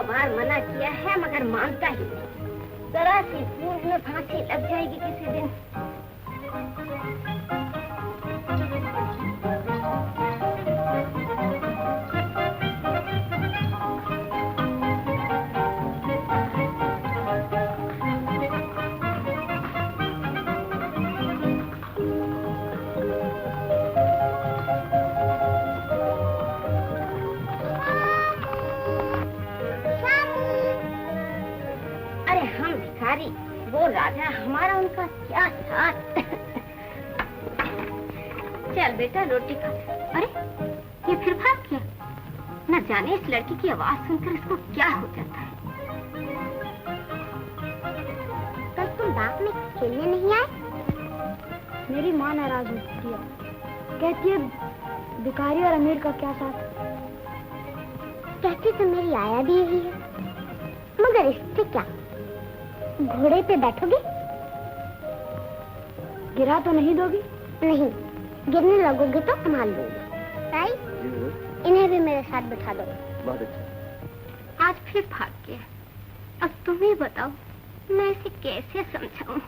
बार मना किया है मगर मानता ही नहीं। जरा सी भूल में फांसी लग जाएगी किसी दिन। वो राजा हमारा उनका क्या साथ। चल बेटा रोटी खा। अरे ये फिर भाग गया। न जाने इस लड़की की आवाज सुनकर इसको क्या हो जाता है। कल तुम बाग में खेलने नहीं आए? मेरी माँ नाराज होती है, कहती है भिखारी और अमीर का क्या साथ। कहती तो मेरी आया भी यही है, मगर इससे क्या? घोड़े पे बैठोगे? गिरा तो नहीं दोगी? नहीं, गिरने लगोगे तो संभाल लूंगी। ताई, इन्हें भी मेरे साथ बिठा दो। बहुत अच्छा। आज फिर भाग गया। अब तुम ही बताओ मैं इसे कैसे समझाऊं?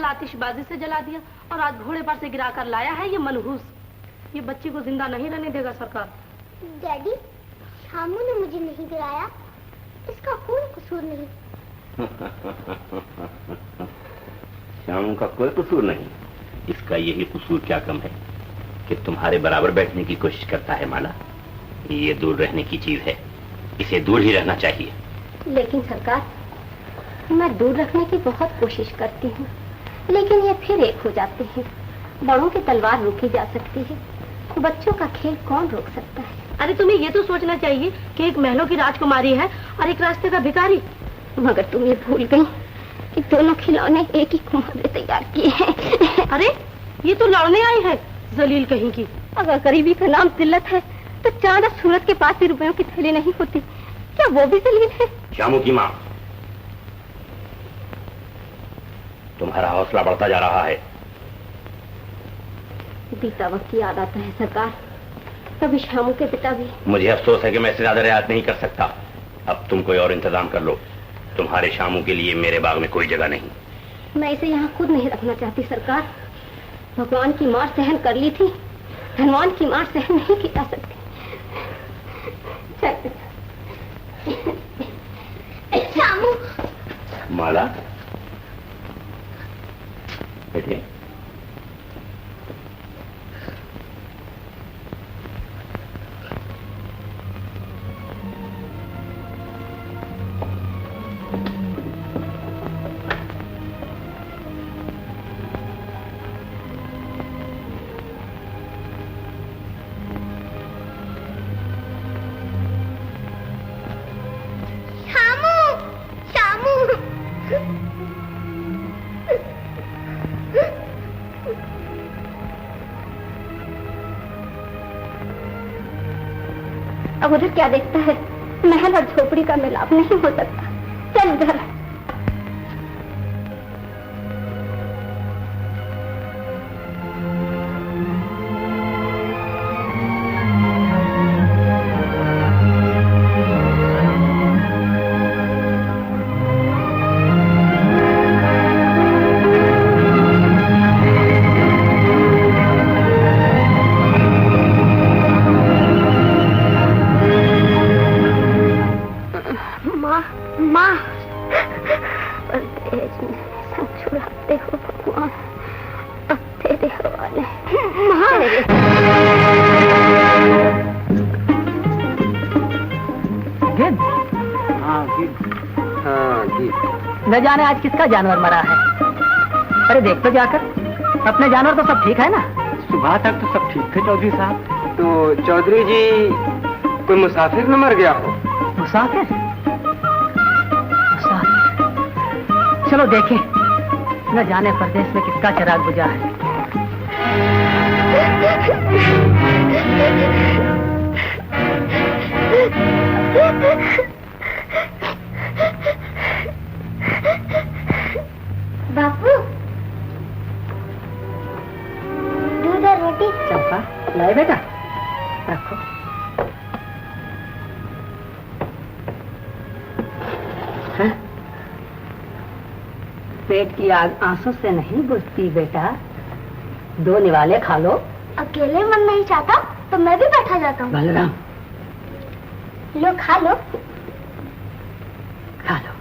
आतिशबाजी से जला दिया और आज घोड़े पर से गिरा कर लाया है ये मनहूस। ये बच्ची को जिंदा नहीं रहने देगा सरकार। डैडी, शामू ने मुझे नहीं गिराया, इसका कोई कसूर नहीं। शामू का कोई कसूर नहीं, इसका यही कसूर क्या कम है कि तुम्हारे बराबर बैठने की कोशिश करता है माला। ये दूर रहने की चीज है, इसे दूर ही रहना चाहिए। लेकिन सरकार, मैं दूर रखने की बहुत कोशिश करती हूँ, लेकिन ये फिर एक हो जाते हैं। बड़ों की तलवार रोकी जा सकती है, बच्चों का खेल कौन रोक सकता है? अरे तुम्हें ये तो सोचना चाहिए कि एक महलों की राजकुमारी है और एक रास्ते का भिखारी। मगर तुम ये भूल गई कि दोनों खिलौने एक ही कुम्हार ने तैयार किए हैं। अरे ये तो लड़ने आई है, जलील कहीं की। अगर गरीबी का नाम जिल्लत है तो चांद और सूरज के पास भी रुपयों की थैली नहीं होती, क्या वो भी जलील है? शामू की माँ, तुम्हारा हौसला बढ़ता जा रहा है। बीता वक्त याद आता है सरकार, कभी शामू के पिता भी। मुझे अफसोस है कि मैं इससे ज्यादा रियायत नहीं कर सकता। अब तुम कोई और इंतजाम कर लो। तुम्हारे शामू के लिए मेरे बाग में कोई जगह नहीं। मैं इसे यहाँ खुद नहीं रखना चाहती सरकार। भगवान की मार सहन कर ली थी, धनवान की मार सहन नहीं की जा सकती। शामू। माला बेटे, अब उधर क्या देखता है? महल और झोपड़ी का मिलाप नहीं हो सकता। चल उधर। न जाने आज किसका जानवर मरा है। अरे देख तो जाकर, अपने जानवर तो सब ठीक है ना? सुबह तक तो सब ठीक थे चौधरी साहब। तो चौधरी जी, कोई मुसाफिर न मर गया हो? मुसाफिर? चलो देखें, न जाने परदेश में किसका चिराग बुझा है। बापू, दूध और रोटी। चंपा, लाए बेटा, रखो। है? पेट की आग आंसू से नहीं बुझती बेटा, दो निवाले खा लो। अकेले मन नहीं चाहता तो मैं भी बैठा जाता हूँ। बलराम, लो खा लो। खा लो।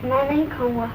मैं नहीं खाऊंगा।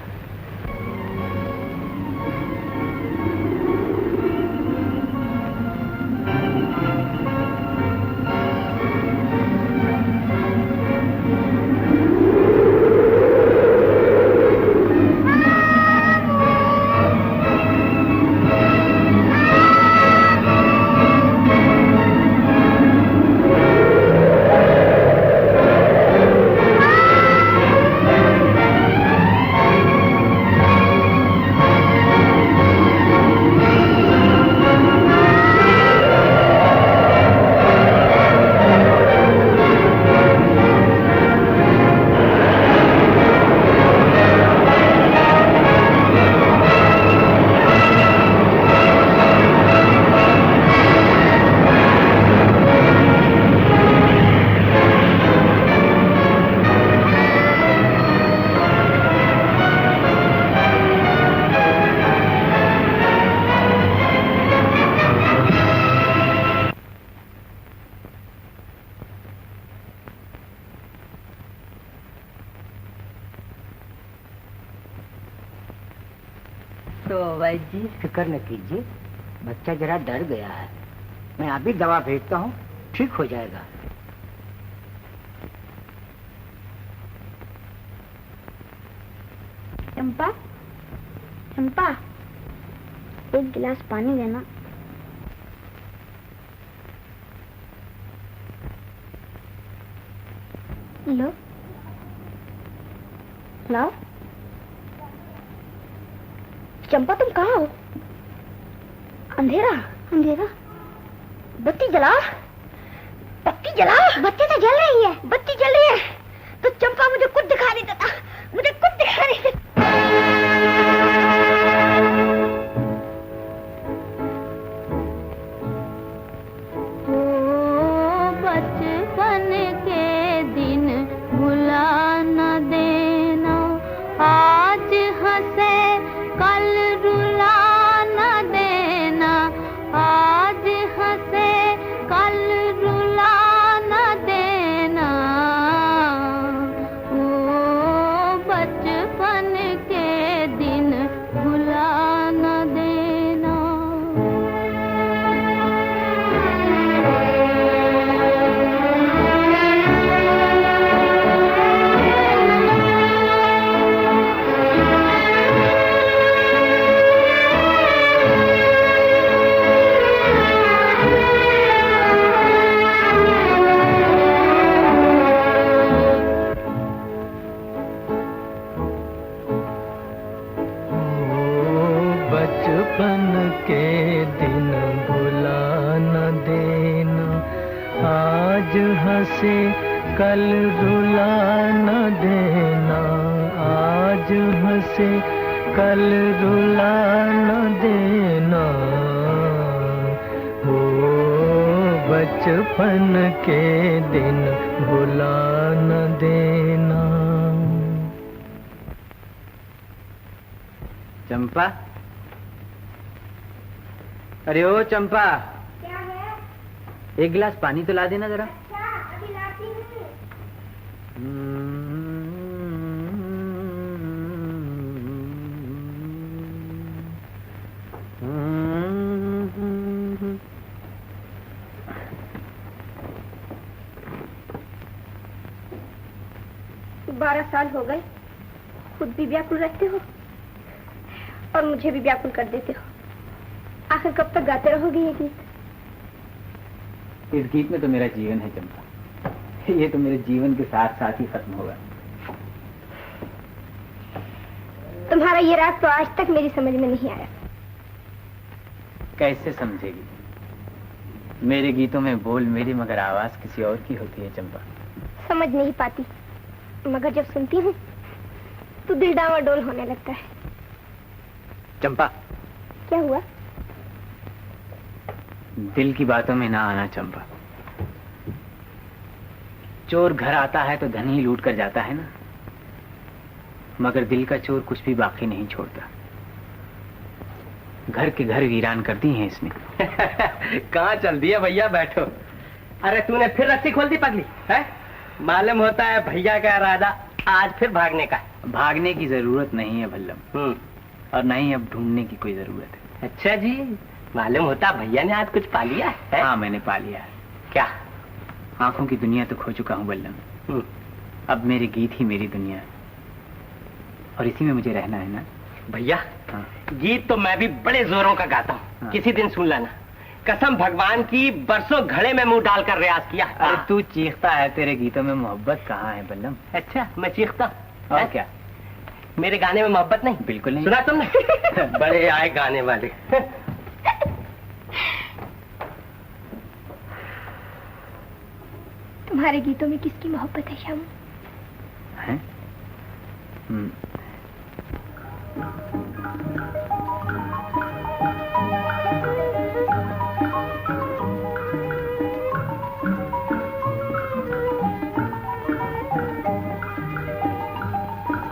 तो वैद जी फिक्र न कीजिए, बच्चा जरा डर गया है, मैं अभी दवा भेजता हूँ, ठीक हो जाएगा। चंपा, चंपा, एक गिलास पानी देना। लो, लाओ। चंपा तुम कहाँ हो? अंधेरा, अंधेरा। बत्ती जला, बत्ती जला। बत्ती तो जल रही है, बत्ती जल रही है। तो चंपा मुझे कुछ दिखा नहीं देता, मुझे कुछ दिखा नहीं देता। बचपन के दिन भुला न देना, आज हंसे कल रुला न देना, आज हंसे कल रुला न देना। ओ बचपन के दिन भुला न देना। बचपन के दिन भुला न देना, आज हंसे कल रुला न देना, आज हंसे कल रुला न देना। हो बचपन के दिन भुला न देना। चंपा, अरे ओ चंपा, क्या है? एक गिलास पानी तो ला देना जरा। अच्छा, अभी लाती हूँ। बारह साल हो गए, खुद भी व्याकुल रहते हो और मुझे भी व्याकुल कर देते हो। आखिर कब तक गाते रहोगे ये गीत? इस गीत में तो मेरा जीवन है चंपा, ये तो मेरे जीवन के साथ साथ ही खत्म होगा। तुम्हारा ये राज तो आज तक मेरी समझ में नहीं आया। कैसे समझेगी? मेरे गीतों में बोल मेरी मगर आवाज किसी और की होती है चंपा। समझ नहीं पाती, मगर जब सुनती हूँ तो दिल डावाडोल होने लगता है। चंपा, क्या हुआ? दिल की बातों में ना आना चंपा। चोर घर आता है तो धन ही लूट कर जाता है ना, मगर दिल का चोर कुछ भी बाकी नहीं छोड़ता। घर के घर वीरान कर दी हैं इसने। कहाँ चल दिया भैया, बैठो। अरे तूने फिर रस्सी खोल दी पगली है? मालूम होता है भैया का इरादा आज फिर भागने का। भागने की जरूरत नहीं है भल्लम, और न ही अब ढूंढने की कोई जरूरत है। अच्छा जी, मालूम होता भैया ने आज कुछ पा लिया है? हाँ, मैंने पा लिया। क्या? आंखों की दुनिया तो खो चुका हूँ बल्लम। अब मेरे गीत ही मेरी दुनिया है, और इसी में मुझे रहना है ना भैया। हाँ। गीत तो मैं भी बड़े जोरों का गाता हूँ। हाँ। किसी दिन सुन लेना। कसम भगवान की, बरसों घड़े में मुंह डालकर रियाज किया। अरे तू चीखता है, तेरे गीतों में मोहब्बत कहाँ है बल्लम? अच्छा, मैं चीखता? और क्या? मेरे गाने में मोहब्बत नहीं? बिल्कुल नहीं। सुना तुमने? बड़े आए गाने वाले। तुम्हारे गीतों में किसकी मोहब्बत है श्याम? है?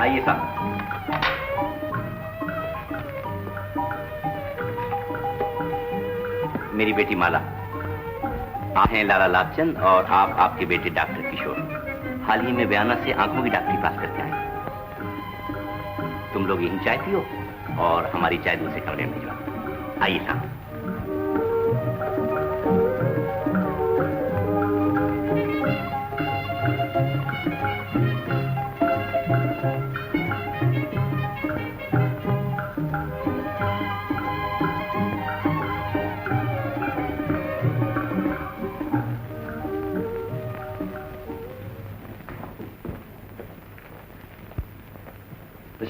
आइए साहब। मेरी बेटी माला, आप हैं लाला लालचंद और आप आपके बेटे डॉक्टर किशोर। हाल ही में बयाना से आंखों की डॉक्टरी पास करके आए। तुम लोग यहीं चाय पियो और हमारी चाय दूसरे कमरे में भिजवा। आइए साहब।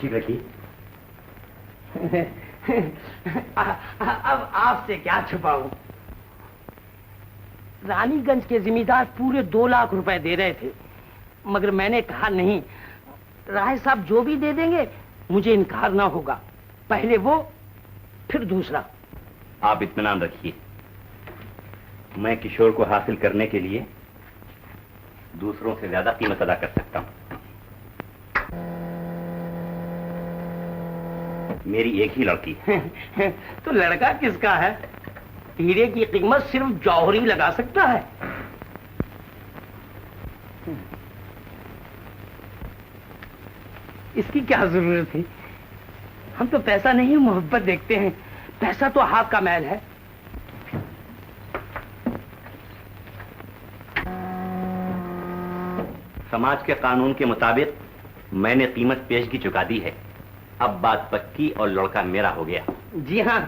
तशरीफ रखिए। अब आपसे क्या छुपाऊं? रानीगंज के जिम्मेदार पूरे 2 लाख रुपए दे रहे थे, मगर मैंने कहा नहीं, राय साहब जो भी दे देंगे मुझे इनकार ना होगा, पहले वो फिर दूसरा। आप इत्मीनान रखिए, मैं किशोर को हासिल करने के लिए दूसरों से ज्यादा कीमत अदा कर सकता हूं। मेरी एक ही लड़की है। तो लड़का किसका है? हीरे की कीमत सिर्फ जौहरी लगा सकता है। इसकी क्या जरूरत थी? हम तो पैसा नहीं मोहब्बत देखते हैं, पैसा तो हाथ का मैल है। समाज के कानून के मुताबिक मैंने कीमत पेशगी चुका दी है, अब बात पक्की और लड़का मेरा हो गया। जी हाँ,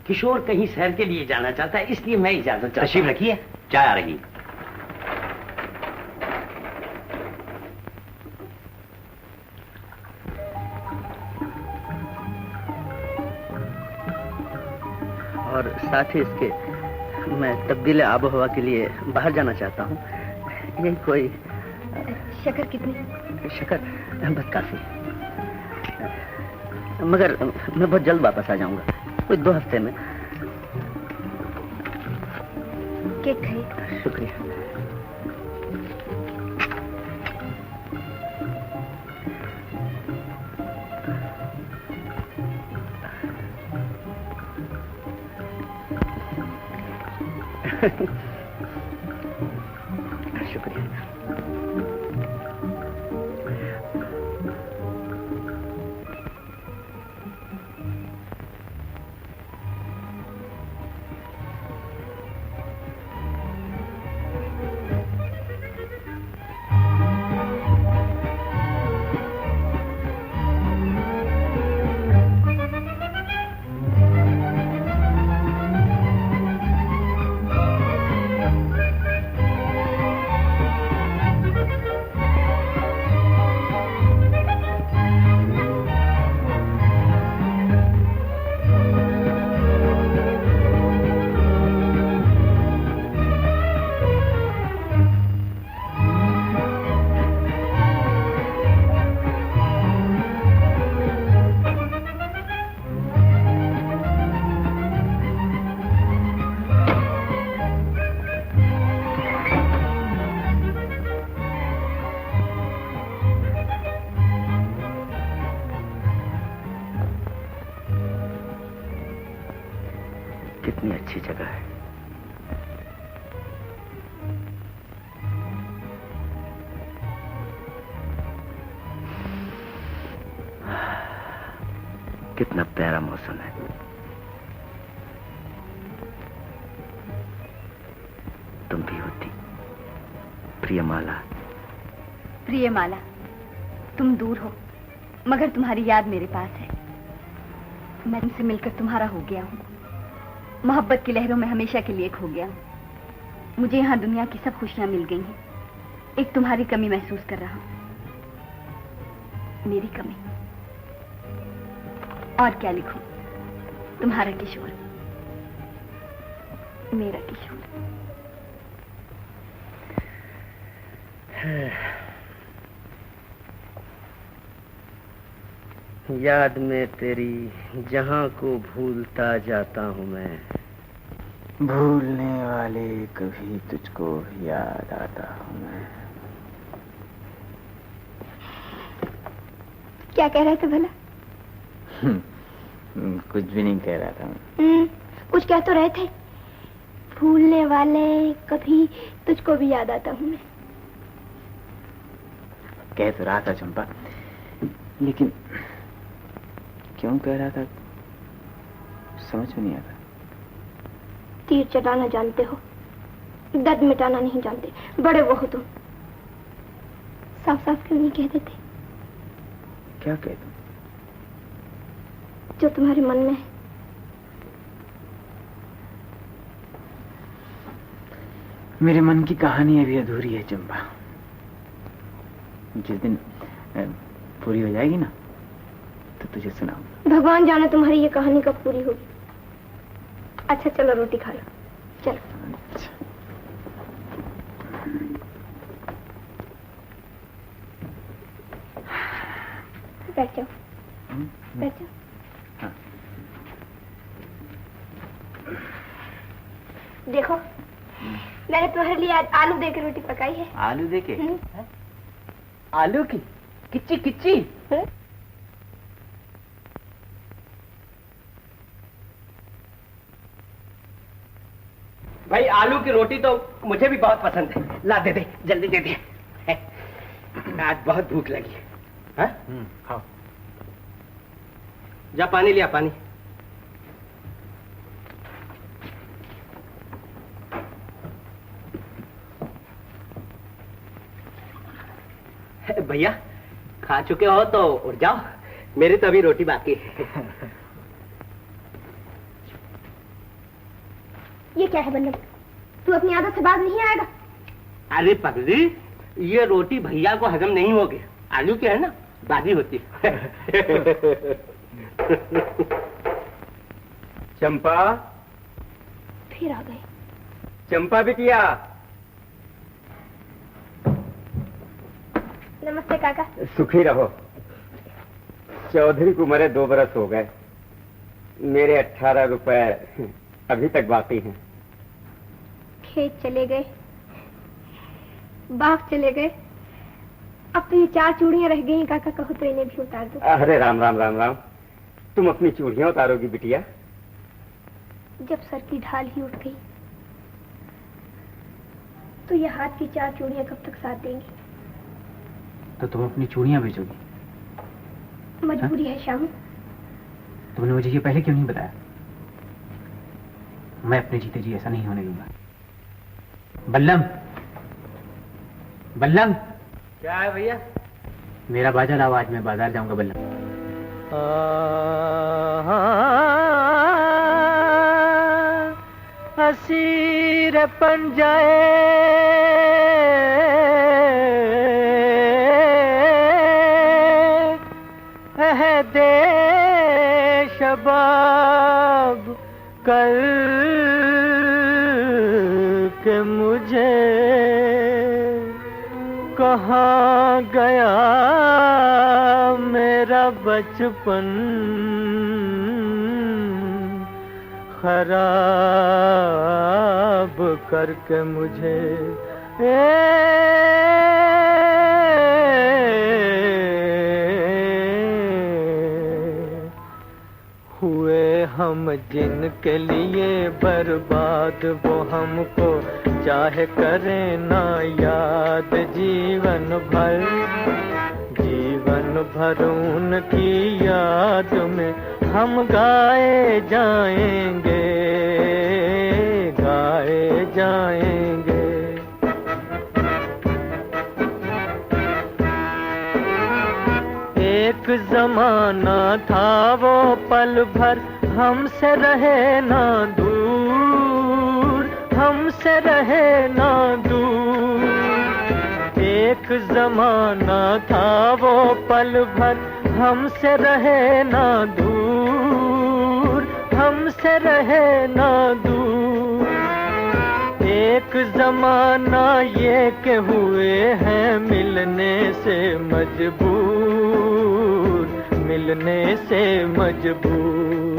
किशोर कहीं सैर के लिए जाना चाहता है, इसलिए मैं इजाजत चाहता हूं। तशरीफ रखिए, चाय आ रही। और साथ ही इसके मैं तब्दील आबो हवा के लिए बाहर जाना चाहता हूँ। यही कोई शक्कर कितनी? शक्कर बस काफी, मगर मैं बहुत जल्द वापस आ जाऊंगा, कोई 2 हफ्ते में। केक खाइए। शुक्रिया। शुक्रिया। कितनी अच्छी जगह है। कितना प्यारा मौसम है। तुम भी होती प्रियमाला। प्रियमाला, तुम दूर हो मगर तुम्हारी याद मेरे पास है। मैं तुमसे मिलकर तुम्हारा हो गया हूँ, मोहब्बत की लहरों में हमेशा के लिए खो गया हूँ। मुझे यहाँ दुनिया की सब खुशियां मिल गई हैं, एक तुम्हारी कमी महसूस कर रहा हूँ। मेरी कमी और क्या लिखूं? तुम्हारा किशोर, मेरा किशोर। याद में तेरी जहां को भूलता जाता हूं मैं, भूलने वाले कभी तुझको याद आता हूं मैं। क्या कह रहे थे भला? कुछ भी नहीं कह रहा था। कुछ कह तो रहे थे। भूलने वाले कभी तुझको भी याद आता हूं मैं। कह तो रहा था चंपा, लेकिन क्यों कह रहा था समझ में नहीं आता। तीर चटाना जानते हो, दर्द मिटाना नहीं जानते। बड़े वो हो तुम। साफ साफ क्यों नहीं कह देते? क्या कह दूं? जो तुम्हारे मन में है। मेरे मन की कहानी अभी अधूरी है चंपा। जिस दिन पूरी हो जाएगी ना, तो तुझे सुनाऊंगा। भगवान जाने तुम्हारी ये कहानी कब पूरी होगी। अच्छा चलो रोटी खा लो, चलो। अच्छा। बैठ जाओ, बैठ जाओ। हाँ। देखो मैंने तुम्हारे लिए आज आलू दे के रोटी पकाई है। आलू दे के? आलू की किच्ची किच्ची? भाई आलू की रोटी तो मुझे भी बहुत पसंद है। ला दे दे, जल्दी दे दे। आज बहुत भूख लगी है। खाओ। जा पानी लिया, पानी। भैया खा चुके हो तो उठ जाओ, मेरी तो अभी रोटी बाकी है। ये क्या है बल्लभ, तू अपनी आदत से बाज नहीं आएगा? अरे पगली, ये रोटी भैया को हजम नहीं होगी। आलू के है ना, बाजी होती है। चंपा, फिर आ गए। चंपा बिटिया। नमस्ते काका। सुखी रहो। चौधरी को मरे 2 बरस हो गए, मेरे 18 रुपए अभी तक बाकी हैं। खेत चले गए, बाग चले गए, अब तो ये 4 चूड़ियां रह गई। काका कहो तो इन्हें भी उतार दो। अरे राम राम राम राम, तुम अपनी चूड़ियां उतारोगी बिटिया? जब सर की ढाल ही उठ गई तो ये हाथ की 4 चूड़ियां कब तक साथ देंगी? तो तुम अपनी चूड़ियां बेचोगी? मजबूरी है श्याम। तुमने मुझे ये पहले क्यों नहीं बताया? मैं अपने जीते जी ऐसा नहीं होने दूंगा। बल्लम, बल्लम। क्या है भैया? मेरा बाजा लाओ, आज मैं बाजार जाऊंगा बल्लम। हसीर बन जाए दे शबाब कर के मुझे कहाँ गया मेरा बचपन, खराब करके मुझे हुए हम जिनके लिए बर्बाद, वो हमको चाहे करें ना याद। जीवन भर उनकी याद में हम गाए जाएंगे, गाए जाएंगे। एक जमाना था वो पल भर हमसे रहे ना दूर, हमसे रहे ना दूर। एक जमाना था वो पल भर हमसे रहे ना दूर, हमसे रहे ना दूर। एक जमाना ये के हुए हैं मिलने से मजबूर, मिलने से मजबूर।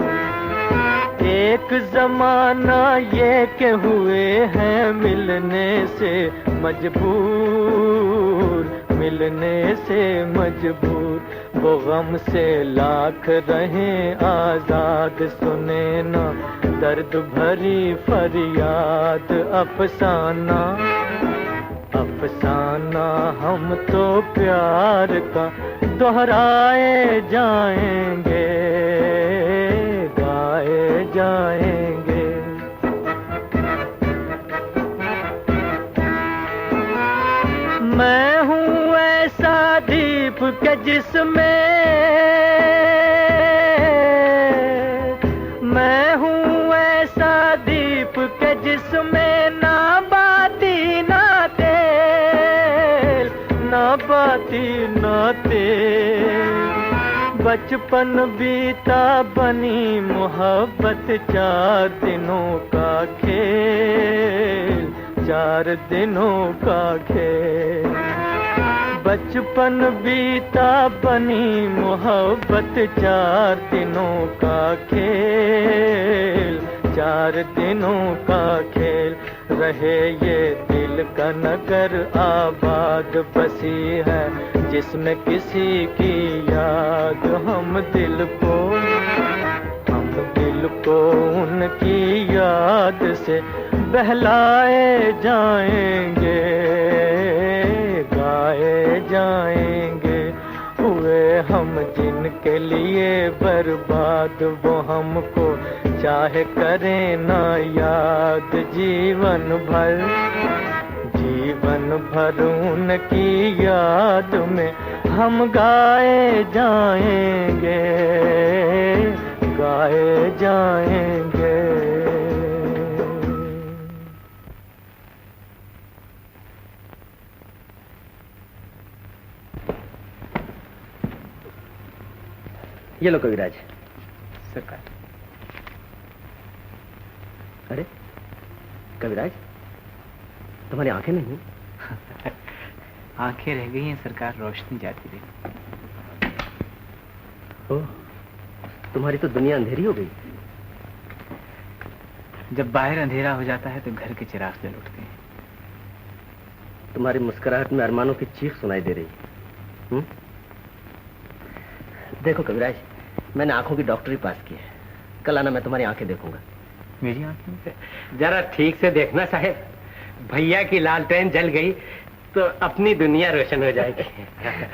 एक जमाना ये के हुए हैं मिलने से मजबूर, मिलने से मजबूर। वो गम से लाख रहे आजाद, सुने ना दर्द भरी फरियाद। अफसाना अफसाना हम तो प्यार का दोहराए जाएंगे, गाए जाएंगे। मैं हूँ ऐसा दीप के जिसमें, मैं हूँ ऐसा दीप के जिसमें ना बाती ना तेल, ना बाती ना तेल। बचपन बीता बनी मोहब्बत 4 दिनों का खेल, 4 दिनों का खेल। बचपन बीता बनी मोहब्बत 4 दिनों का खेल, 4 दिनों का खेल। रहे ये दिल का नगर आबाद बसी है जिसमें किसी की याद। हम दिल को उनकी याद से बहलाए जाएंगे, गाए जाएंगे। हुए हम जिनके लिए बर्बाद, वो हमको चाहे करें ना याद। जीवन भर उनकी याद में हम गाए जाएंगे, गाए जाएंगे। ये लो कविराज। सरकार। अरे कविराज, तुम्हारी आंखें नहीं? आंखें रह गई हैं सरकार, रोशनी जाती रही। ओह, तुम्हारी तो दुनिया अंधेरी हो गई। जब बाहर अंधेरा हो जाता है तो घर के चिराग जल उठते हैं। तुम्हारी मुस्कुराहट में अरमानों की चीख सुनाई दे रही है। देखो कविराज, मैंने आंखों की डॉक्टरी पास की है। कल आना, मैं तुम्हारी आंखें देखूंगा। मेरी आंखें? जरा ठीक से देखना साहब, भैया की लालटेन जल गई तो अपनी दुनिया रोशन हो जाएगी।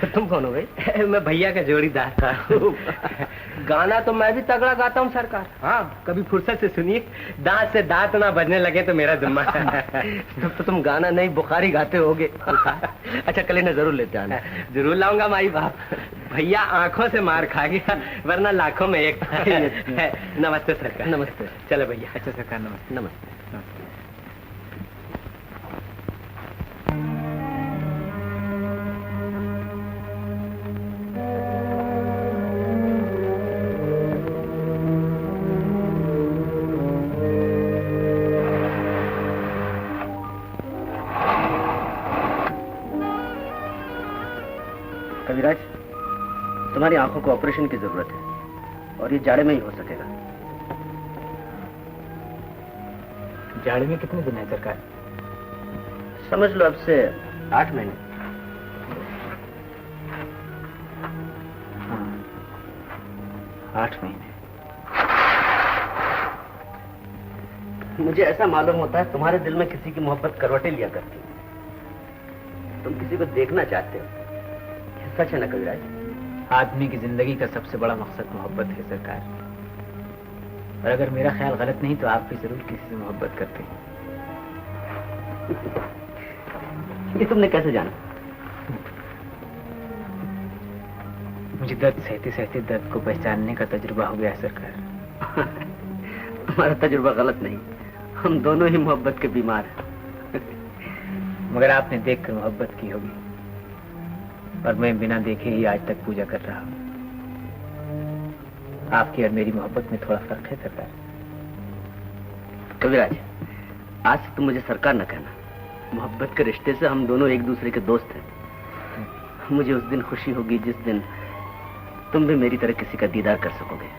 तुम कौन हो भाई? मैं भैया का जोड़ीदार था। गाना तो मैं भी तगड़ा गाता हूँ सरकार। हाँ, कभी फुर्सत से सुनिए, दांत से दांत ना बजने लगे तो मेरा जुम्मा। तो तुम गाना नहीं बुखारी गाते होगे। अच्छा, कल इन्हें जरूर लेते आना। जरूर लाऊंगा माई बाप। भैया आंखों से मार खा गया, वरना लाखों में एक। नमस्ते सरकार। नमस्ते। चलो भैया। अच्छा सरकार, नमस्ते। नमस्ते। कविराज, तुम्हारी आंखों को ऑपरेशन की जरूरत है और ये जाड़े में ही हो सकेगा। जाड़े में कितने दिन है सरकार? समझ लो अब से 8 महीने। हाँ, 8 महीने। मुझे ऐसा मालूम होता है तुम्हारे दिल में किसी की मोहब्बत करवटें लिया करती। तुम किसी को देखना चाहते हो, सच है ना कविराज? आदमी की जिंदगी का सबसे बड़ा मकसद मोहब्बत है सरकार। और अगर मेरा ख्याल गलत नहीं तो आप भी जरूर किसी से मोहब्बत करते हैं। ये तुमने कैसे जाना? मुझे दर्द सहते सहते दर्द को पहचानने का तजुर्बा हो गया सरकार। हमारा तजुर्बा गलत नहीं, हम दोनों ही मोहब्बत के बीमार हैं। मगर आपने देखकर मोहब्बत की होगी और मैं बिना देखे ही आज तक पूजा कर रहा हूं। आपकी और मेरी मोहब्बत में थोड़ा फर्क है सरकार। कविराज, आज से तुम मुझे सरकार न कहना। मोहब्बत के रिश्ते से हम दोनों एक दूसरे के दोस्त हैं। मुझे उस दिन खुशी होगी जिस दिन तुम भी मेरी तरह किसी का दीदार कर सकोगे।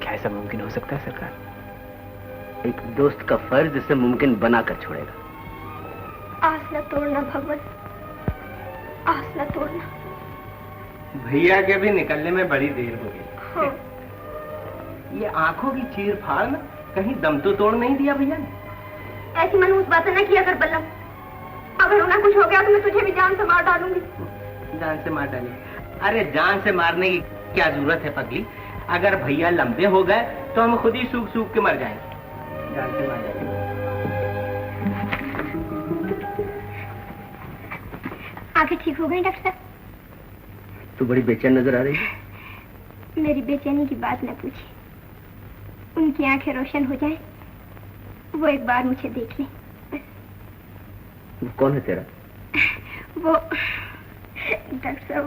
क्या ऐसा मुमकिन हो सकता है सरकार? एक दोस्त का फर्ज इसे मुमकिन बनाकर छोड़ेगा। आस न तोड़ना भगवान, आस न तोड़ना। भैया के भी निकलने में बड़ी देर हो गई। हाँ। ये आंखों की चीर फाड़ में कहीं दम तो तोड़ नहीं दिया भैया ने? ऐसी मनहूस बातें न किया कर बल्लम। अगर उन्हें कुछ हो गया तो मैं तुझे भी जान से मार डालूंगी। जान से मार डाली? अरे जान से मारने की क्या जरूरत है पगली? अगर भैया लंबे हो गए तो हम खुद ही सूख सूख के मर जाएंगे। जान से मार डालेंगे। आंखें ठीक हो गई डॉक्टर साहब? तू बड़ी बेचैन नजर आ रही है। मेरी बेचैनी की बात न पूछी। उनकी आंखें रोशन हो जाए, वो एक बार मुझे देख ले बस। वो कौन है तेरा? वो तक सो।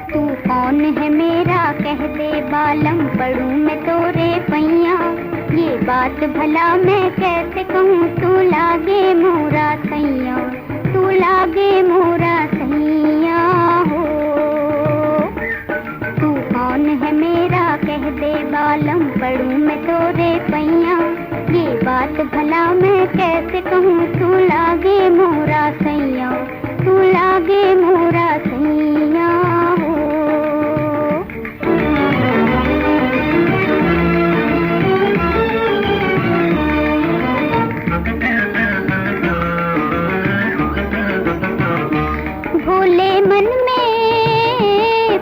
तू कौन है मेरा कह दे बालम, पढ़ूं मैं तोरे पैया। ये बात भला मैं कैसे कहूँ, तू लागे मोरा सैया, तू लागे मोरा सैया हो। तू कौन है मेरा कह दे बालम, पढ़ूं मैं तोरे पैया। ये बात भला मैं कैसे कहूँ, तू लागे मोरा सैया, तू लागे मोरा सैया हो। भोले मन में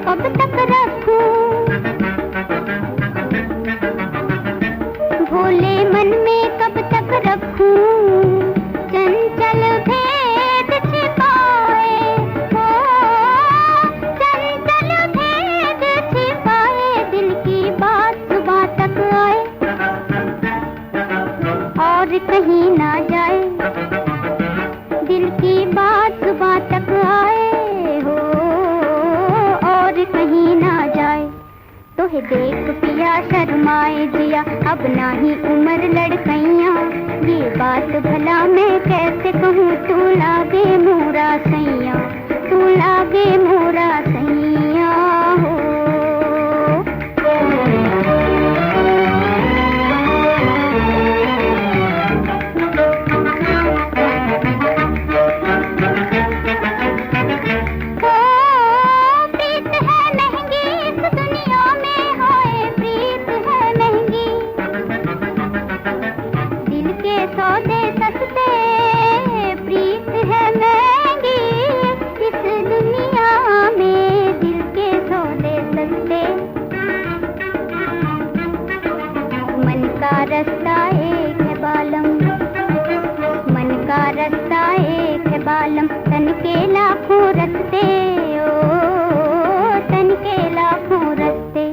कब तक रखूं, भोले मन में कब तक रखूं, चंचल भेद छिपाए हो, चंचल भेद छिपाए, दिल की बात सुबह तक आए और कहीं ना जाए, दिल की बात सुबह तक आए हो और कहीं ना जाए। तोहे देख पिया शर्माए जिया, अब ना ही उम्र लड़कैया। ये बात भला मैं कैसे कहूँ, तू लागे मोरा सैया, तू लागे मोरा सैया हो। रास्ता एक है बालम, मन का रास्ता एक है बालम, तन के लाखों रस्ते ओ, तन के लाखों रस्ते।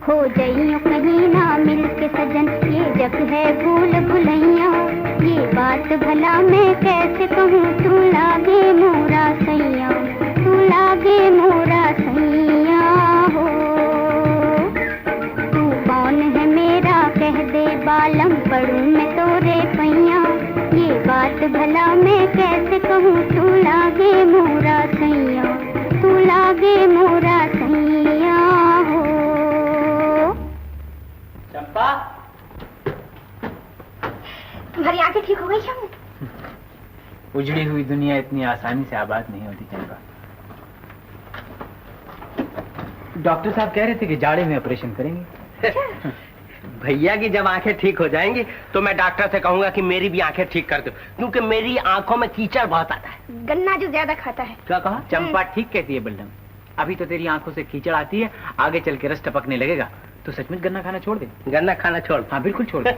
खो जाइयो कहीं ना मिल के सजन, ये जग है भूल भुलैया। ये बात भला मैं कैसे कहूँ, तू लागे मोरा सैया, तू लागे मोरा सैया हो। तू कौन है मेरा कह दे बालम, पढ़ूं मैं तोरे पैया। ये बात भला मैं कैसे कहूँ, तू लागे मोरा सैया, तू लागे मोरा सैया हो। चंपा, तुम्हारी आंखें ठीक हो गई श्यामू? उजड़ी हुई दुनिया इतनी आसानी से आबाद नहीं होती चंपा। डॉक्टर साहब कह रहे थे कि जाड़े में ऑपरेशन करेंगे। भैया की जब आंखें ठीक हो जाएंगी तो मैं डॉक्टर से कहूंगा कि मेरी भी आंखें ठीक कर दो, क्योंकि मेरी आंखों में कीचड़ बहुत आता है। गन्ना जो ज्यादा खाता है। क्या कहा? चंपा ठीक कहती है बल्लम, अभी तो तेरी आंखों से कीचड़ आती है, आगे चल के रस टपकने लगेगा तो सचमुच गन्ना खाना छोड़ दे। गन्ना खाना छोड़? हाँ बिल्कुल छोड़ दे।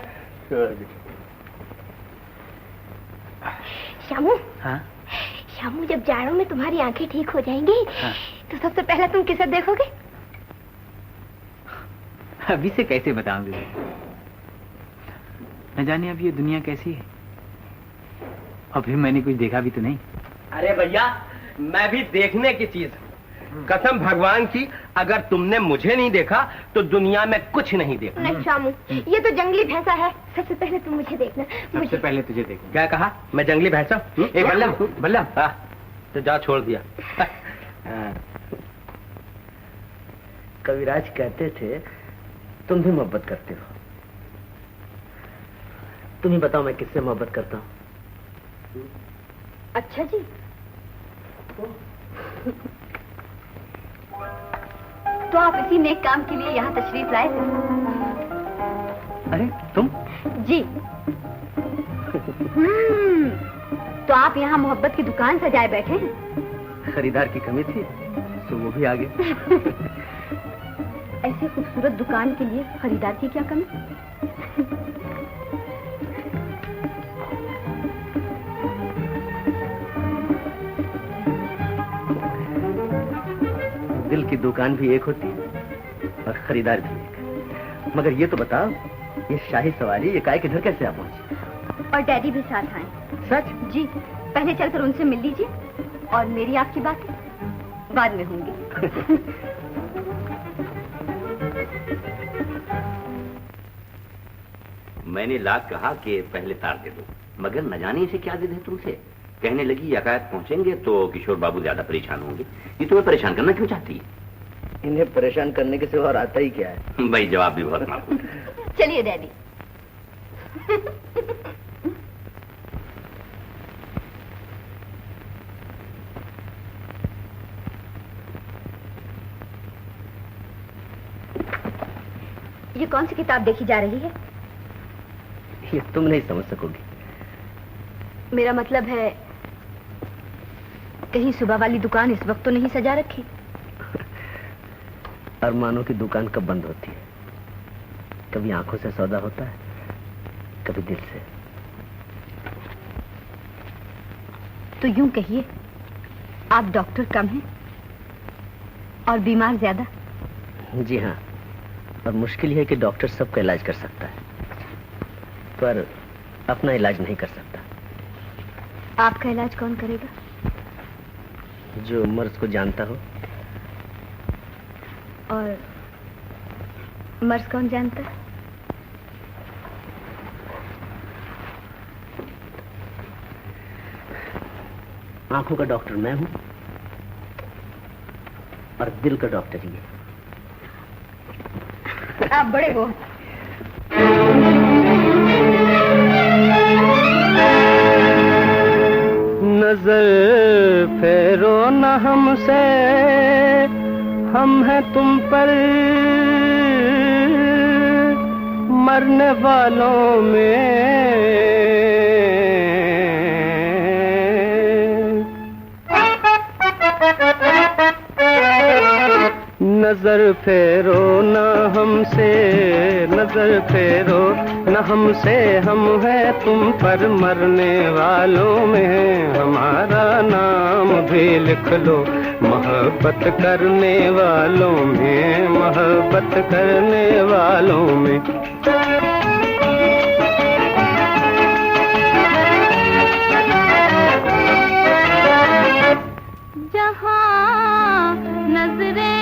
श्यामू, हाँ श्यामू, जब जाड़ों में तुम्हारी आंखें ठीक हो जाएंगी हाँ। तो सबसे पहले तुम किसे देखोगे? अभी से कैसे बताऊंगी, न जाने अब ये दुनिया कैसी है, अभी मैंने कुछ देखा भी तो नहीं। अरे भैया, मैं भी देखने की चीज हूँ, कसम भगवान की, अगर तुमने मुझे नहीं देखा तो दुनिया में कुछ नहीं देखा। नहीं श्यामू, ये तो जंगली भैंसा है, सबसे पहले तुम मुझे देखना। सबसे पहले तुझे देखना। क्या कहा? मैं जंगली भैंसा? बल्लम, बल्लम, हाँ तो जा, छोड़ दिया। कविराज कहते थे तुम भी मोहब्बत करते हो, तुम ही बताओ मैं किससे मोहब्बत करता हूँ? अच्छा जी, तो आप इसी नेक काम के लिए यहाँ तशरीफ लाए थे? अरे तुम? जी। तो आप यहाँ मोहब्बत की दुकान सजाए बैठे हैं? खरीदार की कमी थी तो वो भी आ गए। ऐसे खूबसूरत दुकान के लिए खरीदार की क्या कमी? की दुकान भी एक होती है और खरीदार भी एक। मगर ये तो बताओ, ये शाही सवारी ये काय किधर कैसे आ पहुंची? और डैडी भी साथ आए। सच? जी, पहले चलकर उनसे मिल लीजिए और मेरी आपकी बातें बाद में होंगी। मैंने लाख कहा कि पहले तार दे दो, मगर न जाने इसे क्या जिद है तुमसे। कहने लगी यकायत पहुंचेंगे तो किशोर बाबू ज्यादा परेशान होंगे। ये तुम्हें परेशान करना क्यों चाहती है? इन्हें परेशान करने के सिवा और आता ही क्या है? भाई जवाब भी बहुत माकूल है। चलिए डैडी। ये कौन सी किताब देखी जा रही है? ये तुम नहीं समझ सकोगी। मेरा मतलब है, कहीं सुबह वाली दुकान इस वक्त तो नहीं सजा रखी? अरमानों की दुकान कब बंद होती है? कभी आंखों से सौदा होता है, कभी दिल से। तो यूं कहिए, आप डॉक्टर कम हैं और बीमार ज्यादा। जी हाँ, और मुश्किल है कि डॉक्टर सबका इलाज कर सकता है पर अपना इलाज नहीं कर सकता। आपका इलाज कौन करेगा? जो मर्ज को जानता हो। और मर्ज कौन जानता है? आंखों का डॉक्टर मैं हूं और दिल का डॉक्टर ये। आप बड़े वो। नजर फेरो न हमसे, हम हैं तुम पर मरने वालों में। नजर फेरो न हमसे, नजर फेरो न हमसे, हम हैं तुम पर मरने वालों में। हमारा नाम भी लिख लो मोहब्बत करने वालों में, मोहब्बत करने वालों में। जहाँ नजरें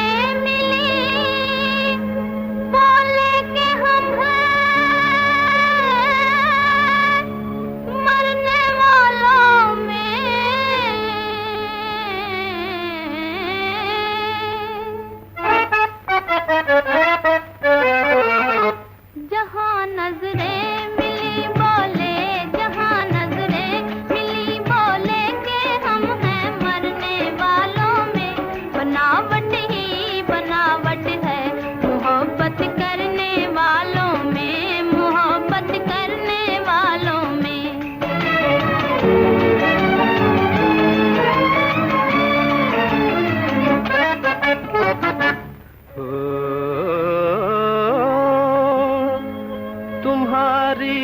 जहाँ नजरें मिली बोले, जहाँ नजरें मिली बोले के हम हैं मरने वालों में। बनावट ही बनावट है मोहब्बत करने वालों में, मोहब्बत करने वालों में। तुम्हारी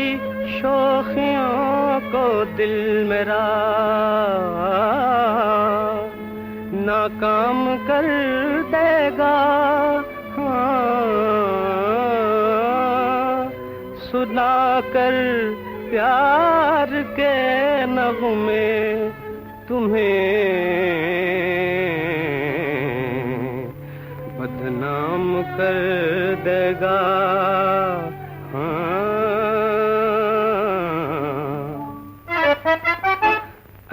शोखियों को दिल मेरा नाकाम कर देगा। हाँ, सुनाकर प्यार के नगमे तुम्हें बदनाम कर देगा।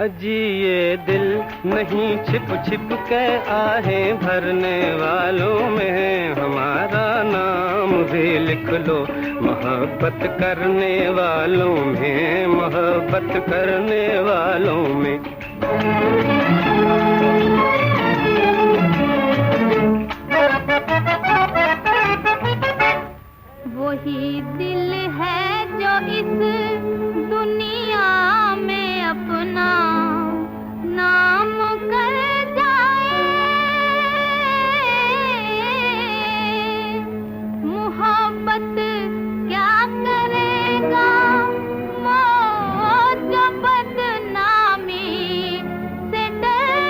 अजी ये दिल नहीं छिप छिप के आहें भरने वालों में। हमारा नाम भी लिख लो मोहब्बत करने वालों में, मोहब्बत करने वालों में। वही दिल है जो इस दुनिया में अपना नाम कर जाए। मोहब्बत क्या करेगा वो जो बदनामी से डर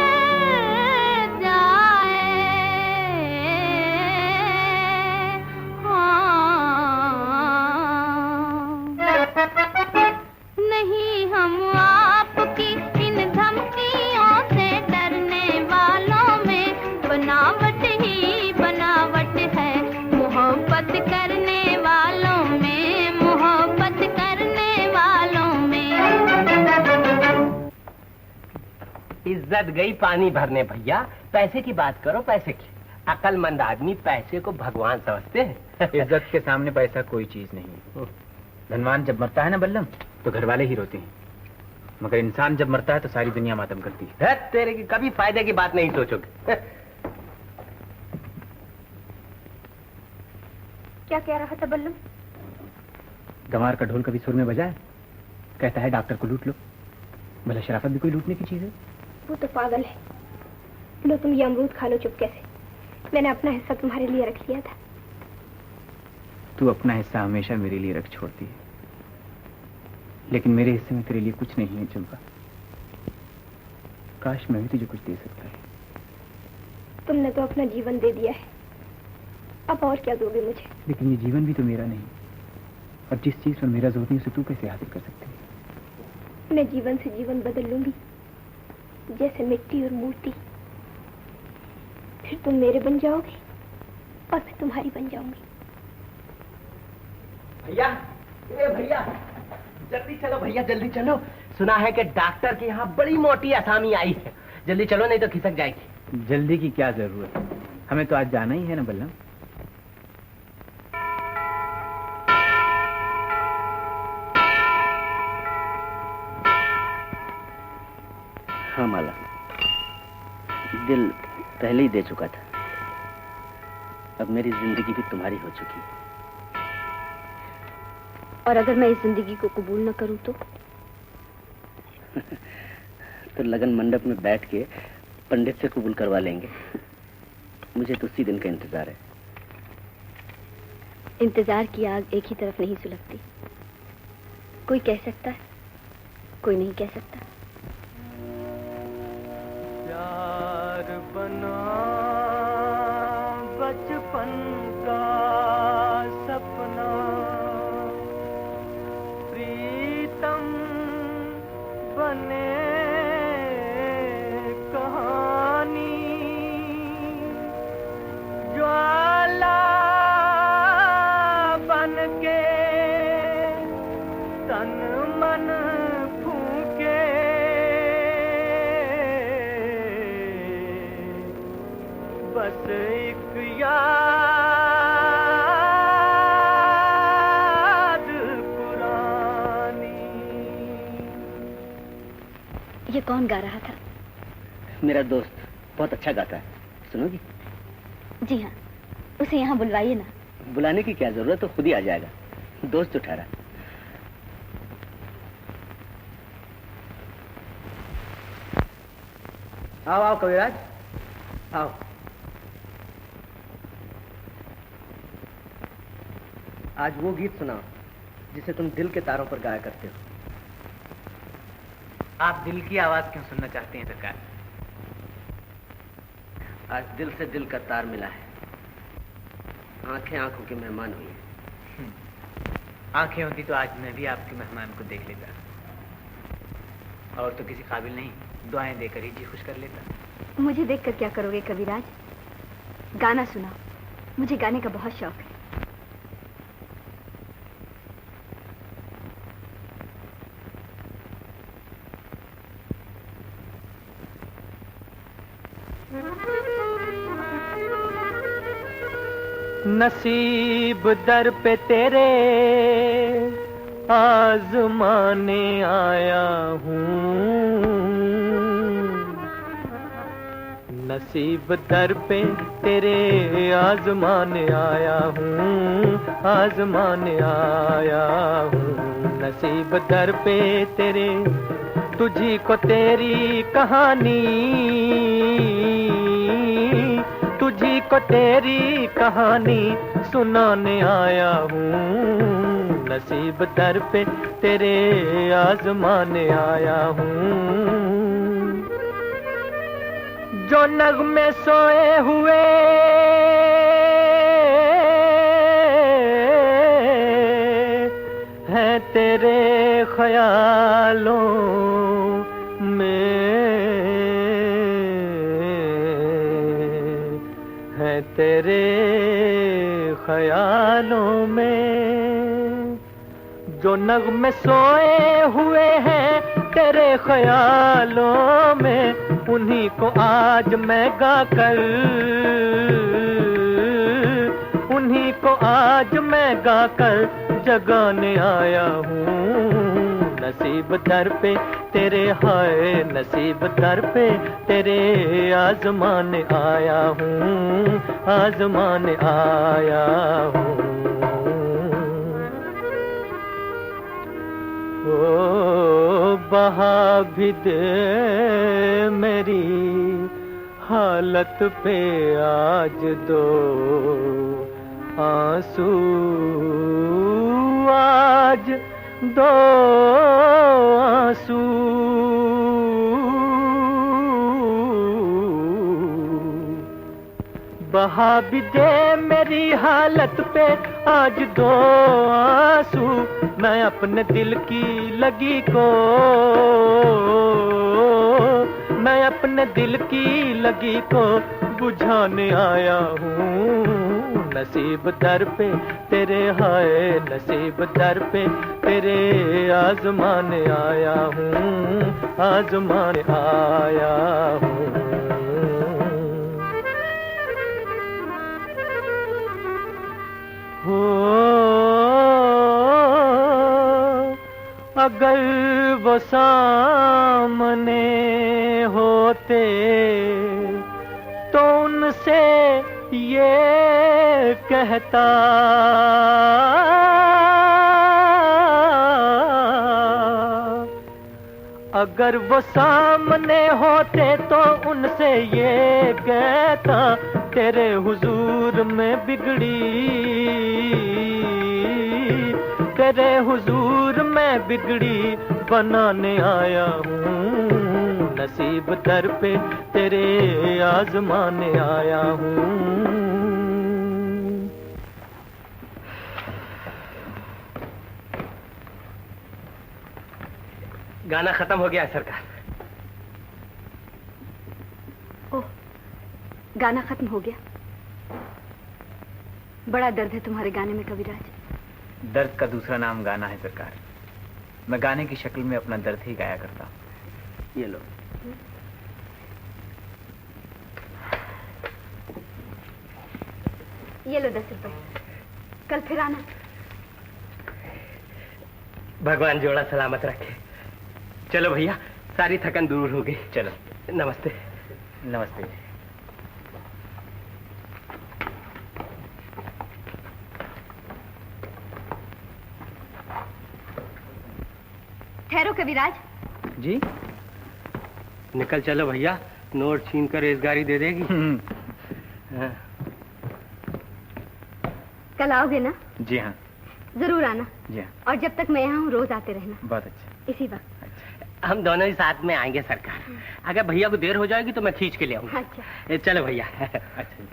इज्जत गई पानी भरने भैया। पैसे की बात करो, पैसे की। अक्लमंद आदमी पैसे को भगवान समझते हैं। इज्जत के सामने पैसा कोई चीज नहीं है। धनवान जब मरता है ना बल्लम, तो घर वाले ही रोते हैं, मगर इंसान जब मरता है तो सारी दुनिया मातम करती है। तेरे की कभी फायदे की बात नहीं सोचोगे। क्या कह रहा था बल्लम? गंवार का ढोल कभी सुर में बजा है? कहता है डॉक्टर को लूट लो। भला शराफत भी कोई लूटने की चीज है? वो तो पागल है। लो तुम ये अमरूद खा लो चुपके से। मैंने अपना हिस्सा तुम्हारे लिए रख लिया था। तू अपना हिस्सा हमेशा मेरे लिए रख छोड़ती है, लेकिन मेरे हिस्से में तेरे लिए कुछ नहीं है चंपा। काश मैं भी तुझे कुछ दे सकता है। तुमने तो अपना जीवन दे दिया है, अब और क्या दोगे मुझे? लेकिन ये जीवन भी तो मेरा नहीं, और जिस चीज पर मेरा जोर नहीं उसे तू कैसे हासिल कर सकती है? मैं जीवन से जीवन बदल लूंगी, जैसे मिट्टी और मूर्ति। फिर तुम मेरे बन जाओगे और मैं तुम्हारी बन जाऊंगी। भैया, ए भैया, जल्दी चलो भैया, जल्दी चलो। सुना है कि डॉक्टर के यहाँ बड़ी मोटी असामी आई है। जल्दी चलो नहीं तो खिसक जाएगी। जल्दी की क्या जरूरत है, हमें तो आज जाना ही है ना बल्लम। हाँ माला, दिल पहले ही दे चुका था। अब मेरी जिंदगी भी तुम्हारी हो चुकी है। और अगर मैं इस जिंदगी को कबूल न करूं तो? तो लगन मंडप में बैठ के पंडित से कबूल करवा लेंगे। मुझे तो उसी दिन का इंतजार है। इंतजार की आग एक ही तरफ नहीं सुलगती। कोई कह सकता है, कोई नहीं कह सकता। प्यार बना बचपन का सपना, प्रीतम बने कहानी, ज्वाला बन के तन मन फूके, बस एक याद पुरानी। ये कौन गा रहा था? मेरा दोस्त बहुत अच्छा गाता है, सुनोगी? जी हाँ, उसे यहाँ बुलवाइए ना। बुलाने की क्या जरूरत है, खुद ही आ जाएगा। दोस्त ठहरा। आओ आओ कविराज, आओ। आज वो गीत सुनाओ जिसे तुम दिल के तारों पर गाया करते हो। आप दिल की आवाज क्यों सुनना चाहते हैं सरकार? आज दिल से दिल का तार मिला है, आंखें आंखों की मेहमान हुई है। आंखें होती तो आज मैं भी आपके मेहमान को देख लेता, और तो किसी काबिल नहीं, दुआएं देकर ही जी खुश कर लेता। मुझे देखकर क्या करोगे कविराज? गाना सुनाओ, मुझे गाने का बहुत शौक है। नसीब दर पे तेरे आजमाने आया हूँ, नसीब दर पे तेरे आजमाने आया हूँ, आजमाने आया हूँ। नसीब दर पे तेरे, तुझी को तेरी कहानी, तुझी को तेरी कहानी सुनाने आया हूँ। नसीब दर पे तेरे आजमाने आया हूँ। जो नगमे सोए हुए हैं तेरे ख्यालों में, हैं तेरे ख्यालों में। जो नगमे सोए हुए हैं तेरे ख्यालों में, उन्हीं को आज मैं गाकर, उन्हीं को आज मैं गाकर जगाने आया हूँ। नसीब दर पे तेरे हाय, नसीब दर पे तेरे आजमाने आया हूँ, आजमाने आया हूँ। ओ बहा भी दे मेरी हालत पे आज दो आंसू, आज दो आंसू। बहा भी दे मेरी हालत पे आज दो आंसू। मैं अपने दिल की लगी को, मैं अपने दिल की लगी को बुझाने आया हूँ। नसीब दर पे तेरे हाय, नसीब दर पे तेरे आजमाने आया हूँ, आजमाने आया हूँ। हो अगर वो सामने होते तो उनसे ये कहता, अगर वो सामने होते तो उनसे ये कहता, तेरे हुजूर में बिगड़ी, तेरे हुजूर में बिगड़ी बनाने आया हूँ। नसीब दर पे तेरे आजमाने आया हूँ। गाना खत्म हो गया सरकार। ओह, गाना खत्म हो गया। बड़ा दर्द है तुम्हारे गाने में कविराज। दर्द का दूसरा नाम गाना है सरकार। मैं गाने की शक्ल में अपना दर्द ही गाया करता हूँ। ये लो। ये लो 10 रुपए, कल फिर आना। भगवान जोड़ा सलामत रखे। चलो भैया, सारी थकन दूर हो गई। चलो, नमस्ते। नमस्ते। ठहरो कविराज। जी? निकल चलो भैया, नोट छीन कर रेजगारी दे देगी। हाँ। कल आओगे ना? जी हाँ। जरूर आना। जी हाँ। और जब तक मैं यहाँ हूँ रोज आते रहना। बहुत अच्छा। इसी वक्त। अच्छा। हम दोनों ही साथ में आएंगे सरकार। अगर भैया को देर हो जाएगी तो मैं खींच के ले आऊंगा। अच्छा। चलो भैया। अच्छा।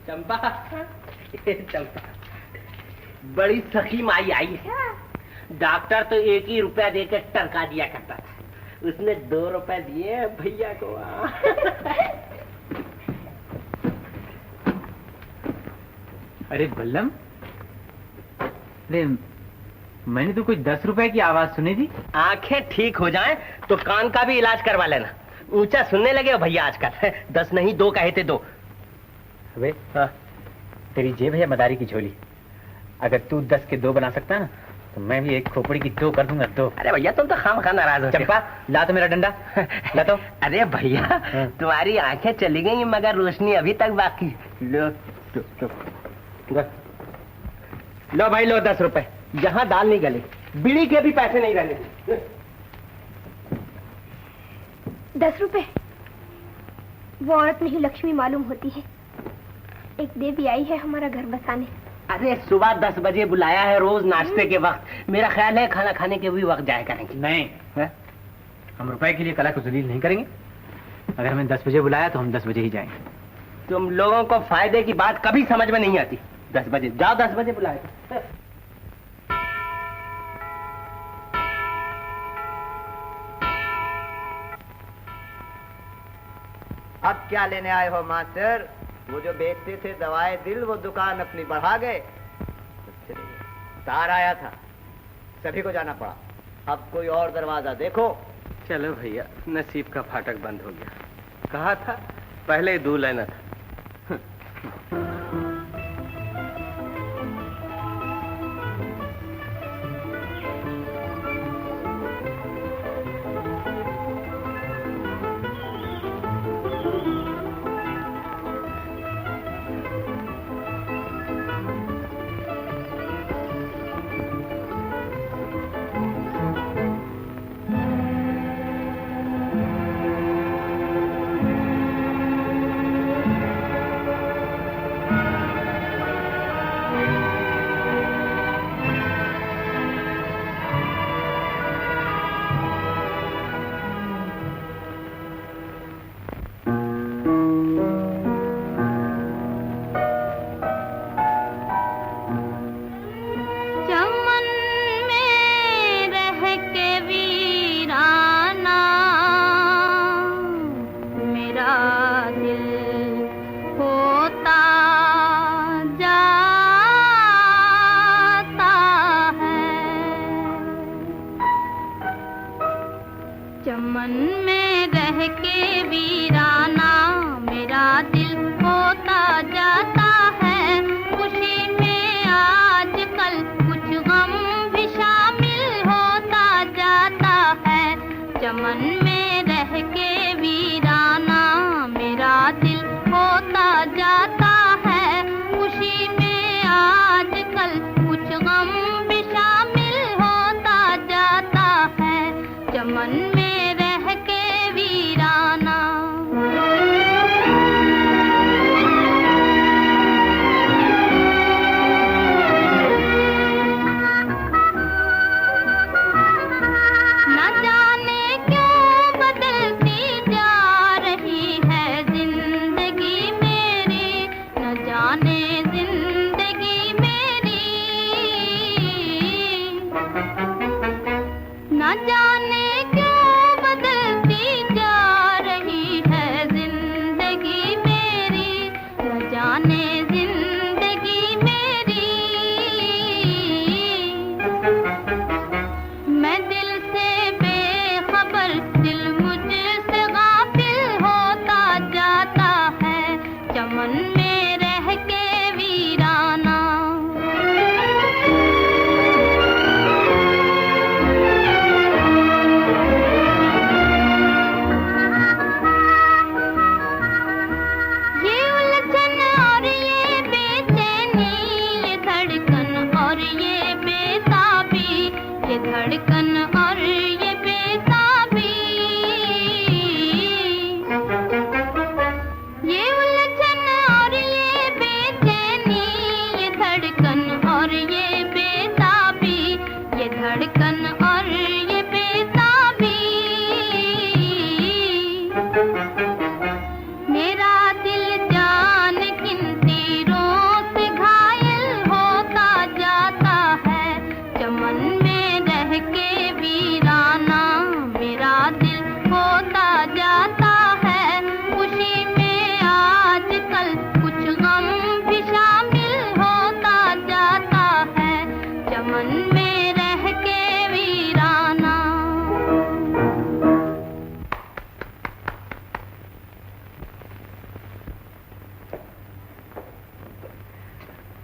चंपा, चंपा, बड़ी सखी माई आई है। डॉक्टर तो 1 ही रुपया देकर टरका दिया करता था, उसने 2 रुपए दिए भैया को। अरे बल्लम, अरे मैंने तो कुछ 10 रुपए की आवाज सुनी थी। आंखें ठीक हो जाएं तो कान का भी इलाज करवा लेना। ऊंचा सुनने लगे हो भैया आजकल। 10 नहीं 2 कहे थे 2। अबे तेरी जेब है मदारी की झोली। अगर तू 10 के 2 बना सकता ना तो मैं भी 1 खोपड़ी की 2 कर दूंगा। 2। अरे भैया तुम तो खामखा नाराज हो। चंपा, ला तो मेरा डंडा, ला तो। अरे भैया तुम्हारी आंखें चली गई मगर रोशनी अभी तक बाकी। लो लो भाई, लो 10 रुपए। जहां दाल नहीं गली, बीड़ी के भी पैसे नहीं रहने। 10 रुपए? वो औरत नहीं लक्ष्मी मालूम होती है। एक देवी आई है हमारा घर बसाने। अरे सुबह 10 बजे बुलाया है, रोज नाश्ते के वक्त। मेरा ख्याल है खाना खाने के भी वक्त जाया करेंगे। नहीं है? हम रुपए के लिए कला को जलील नहीं करेंगे। अगर हमें 10 बजे बुलाया तो हम 10 बजे ही जाएंगे। तुम लोगों को फायदे की बात कभी समझ में नहीं आती। 10 बजे जाओ, 10 बजे बुलाए। अब क्या लेने आए हो मास्टर? वो जो बेचते थे दवाएं दिल, वो दुकान अपनी बढ़ा गए। तार आया था, सभी को जाना पड़ा। अब कोई और दरवाजा देखो। चलो भैया, नसीब का फाटक बंद हो गया। कहा था पहले ही दूल्हा लेना था।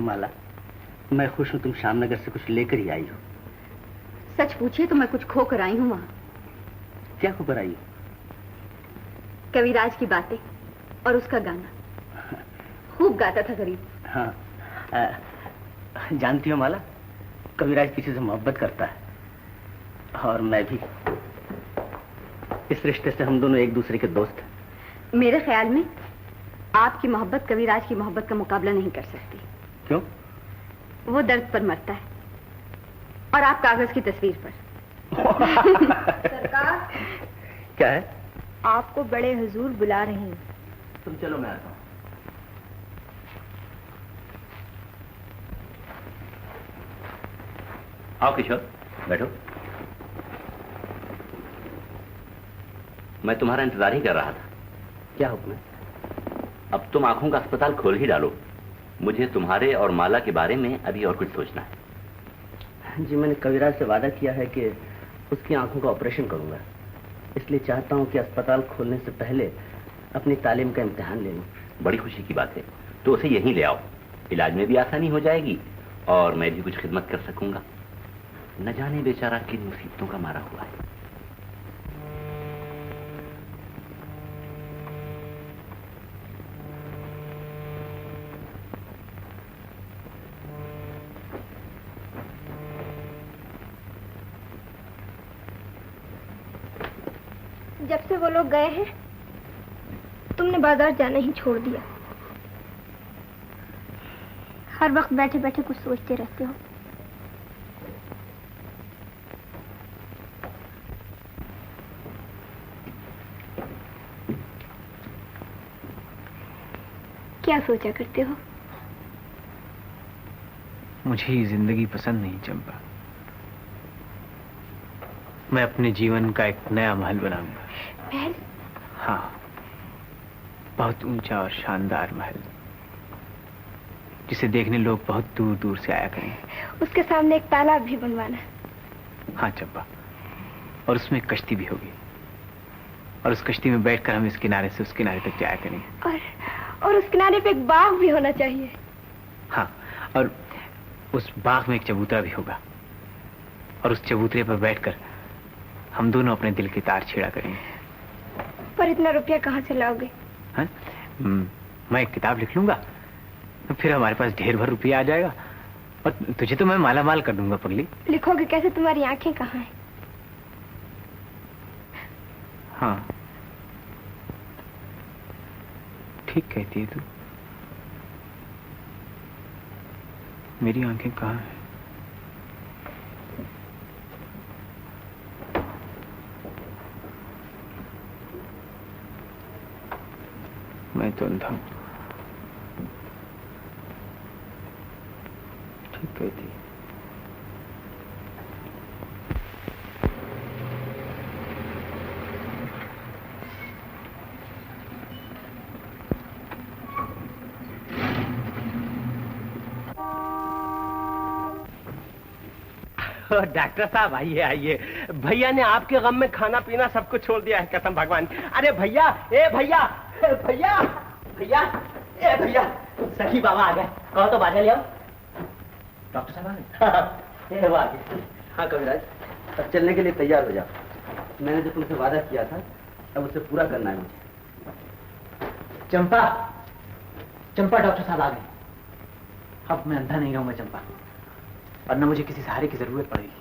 माला, मैं खुश हूँ तुम श्यामनगर से कुछ लेकर ही आई हो। सच पूछिए तो मैं कुछ खो कर आई हूँ वहाँ। क्या खो कर आई हो? कविराज की बातें और उसका गाना। खूब गाता था गरीब। हाँ, जानती हो माला, कविराज किसी से मोहब्बत करता है और मैं भी। इस रिश्ते से हम दोनों एक दूसरे के दोस्त हैं। मेरे ख्याल में आपकी मोहब्बत कविराज की मोहब्बत का मुकाबला नहीं कर सकती। क्यों? वो दर्द पर मरता है और आप कागज की तस्वीर पर। सरकार, क्या है? आपको बड़े हुजूर बुला रहे हैं। तुम चलो, मैं आता हूँ। आओ किशोर, बैठो। मैं तुम्हारा इंतजार ही कर रहा था। क्या हुक्म है? अब तुम आंखों का अस्पताल खोल ही डालो। मुझे तुम्हारे और माला के बारे में अभी और कुछ सोचना है। जी, मैंने कविराज से वादा किया है कि उसकी आंखों का ऑपरेशन करूंगा। इसलिए चाहता हूं कि अस्पताल खोलने से पहले अपनी तालीम का इम्तिहान ले लूं। बड़ी खुशी की बात है। तो उसे यहीं ले आओ, इलाज में भी आसानी हो जाएगी और मैं भी कुछ खिदमत कर सकूंगा। न जाने बेचारा किन मुसीबतों का मारा हुआ है। जब से वो लोग गए हैं तुमने बाजार जाना ही छोड़ दिया। हर वक्त बैठे बैठे कुछ सोचते रहते हो। क्या सोचा करते हो? मुझे ये जिंदगी पसंद नहीं चंपा। मैं अपने जीवन का एक नया महल बनाऊंगा। महल? हाँ, बहुत ऊंचा और शानदार महल, जिसे देखने लोग बहुत दूर दूर से आया करेंगे। उसके सामने एक तालाब भी बनवाना। हाँ चंपा, और उसमें एक कश्ती भी होगी, और उस कश्ती में बैठकर हम इस किनारे से उस किनारे तक जाया करेंगे। और उस किनारे पे एक बाग भी होना चाहिए। हाँ, और उस बाग में एक चबूतरा भी होगा, और उस चबूतरे पर बैठकर हम दोनों अपने दिल के तार छेड़ा करेंगे। पर इतना रुपया कहाँ से लाओगे? हाँ? मैं एक किताब लिख लूंगा, तो फिर हमारे पास ढेर भर रुपया आ जाएगा, और तुझे तो मैं माला माल कर दूंगा पगली। लिखोगे कैसे? तुम्हारी आंखें कहाँ हैं? हाँ, ठीक कहती है तू। मेरी आंखें कहाँ हैं? मैं तो अंधा हूं। ठीक कहती है। डॉक्टर साहब आइए आइए। भैया ने आपके गम में खाना पीना सब कुछ छोड़ दिया है, कसम भगवान। अरे भैया, ए भैया, भैया, भैया, ए भैया, सखी बाबा आ गए। कहो तो बाजा ले आओ। डॉक्टर साहब आ गए? हाँ कविराज, अब चलने के लिए तैयार हो जाओ। मैंने जो तुमसे वादा किया था अब उसे पूरा करना है मुझे। चंपा, चंपा, डॉक्टर साहब आ गए। अब मैं अंधा नहीं रहूंगा चंपा, और न मुझे किसी सहारे की जरूरत पड़ेगी।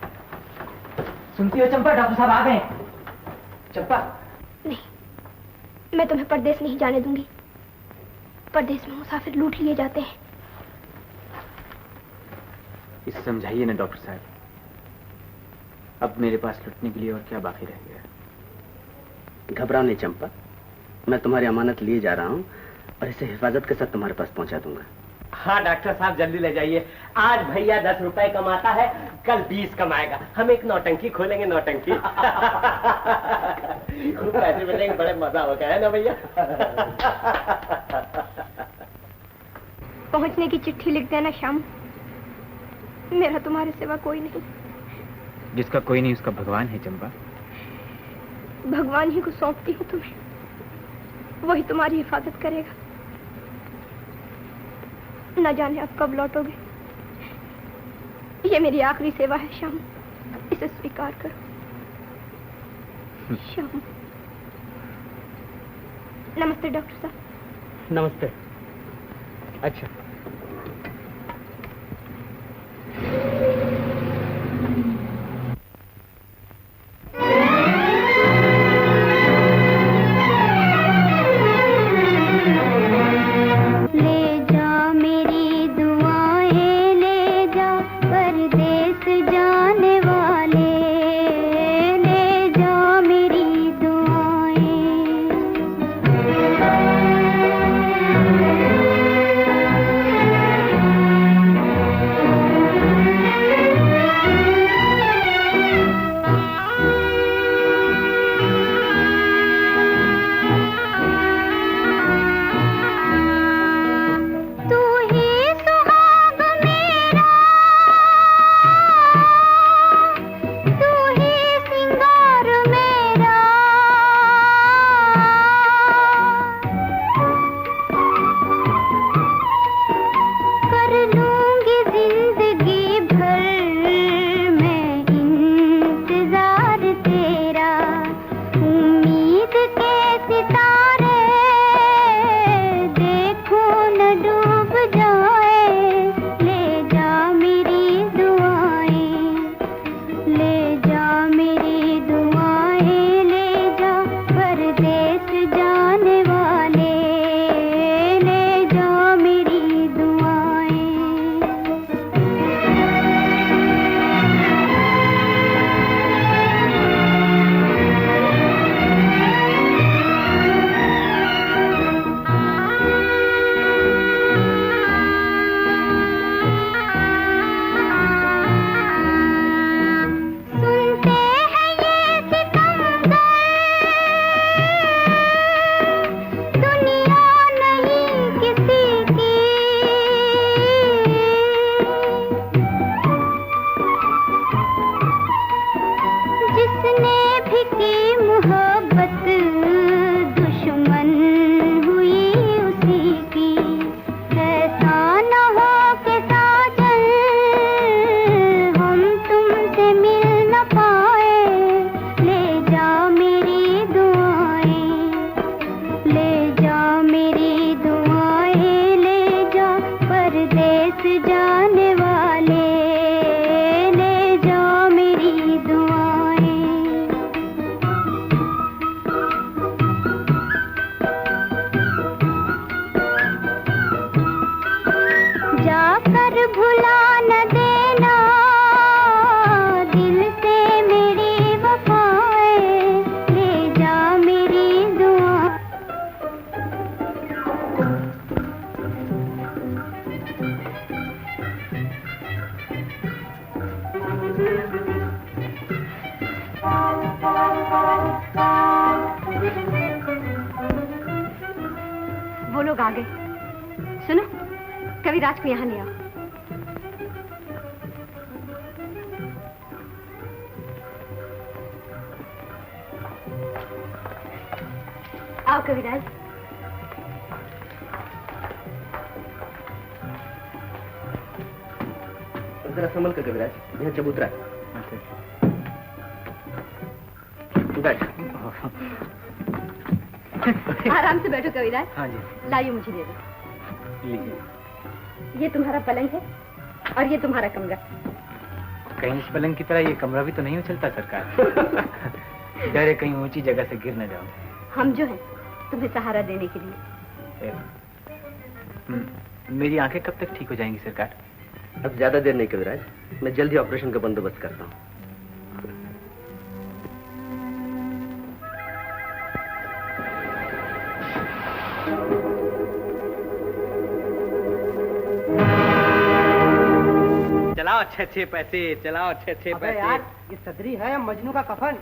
सुनती हो चंपा, डॉक्टर साहब आ गए। चंपा। नहीं, मैं तुम्हें परदेश नहीं जाने दूंगी। परदेश में मुसाफिर लूट लिए जाते हैं। इसे समझाइए ना डॉक्टर साहब, अब मेरे पास लुटने के लिए और क्या बाकी रह गया? घबराओ नहीं चंपा, मैं तुम्हारी अमानत लिए जा रहा हूँ और इसे हिफाजत के साथ तुम्हारे पास पहुंचा दूंगा। हाँ डॉक्टर साहब जल्दी ले जाइए। आज भैया 10 रुपए कमाता है, कल 20 कमाएगा। हम एक नौटंकी खोलेंगे, नौटंकी। खूब पैसे मिलेंगे, बड़े मजा होगा, है ना भैया? पहुंचने की चिट्ठी लिख देना श्याम। मेरा तुम्हारे सिवा कोई नहीं। जिसका कोई नहीं उसका भगवान है चंपा। भगवान ही को सौंपती हूँ तुम्हें, वही तुम्हारी हिफाजत करेगा। न जाने अब कब लौटोगे। ये मेरी आखिरी सेवा है श्याम, इसे स्वीकार करो। श्याम। नमस्ते डॉक्टर साहब। नमस्ते। अच्छा, भुला न देना, दिल से मेरी वफाएं ले जा मेरी दुआ। वो लोग आ गए। सुनो, कविराज को यहाँ ले आओ। आओ कविराज। जरा संभल कर कविराज, यहाँ चबूतरा है। बैठ। आराम से बैठो कविराज। हाँ जी। लाइए मुझे दे दो। लीजिए। ये तुम्हारा पलंग है और ये तुम्हारा कमरा। कहीं इस पलंग की तरह ये कमरा भी तो नहीं उछलता सरकार। डर है कहीं ऊंची जगह से गिर न जाओ। हम जो हैं तुम्हें सहारा देने के लिए। मेरी आंखें कब तक ठीक हो जाएंगी सरकार? अब ज्यादा देर नहीं कविराज, मैं जल्दी ऑपरेशन का बंदोबस्त करता हूँ। चलाओ अच्छे पैसे, चलाओ अच्छे पैसे। यार ये सदरी है मजनू का कफन।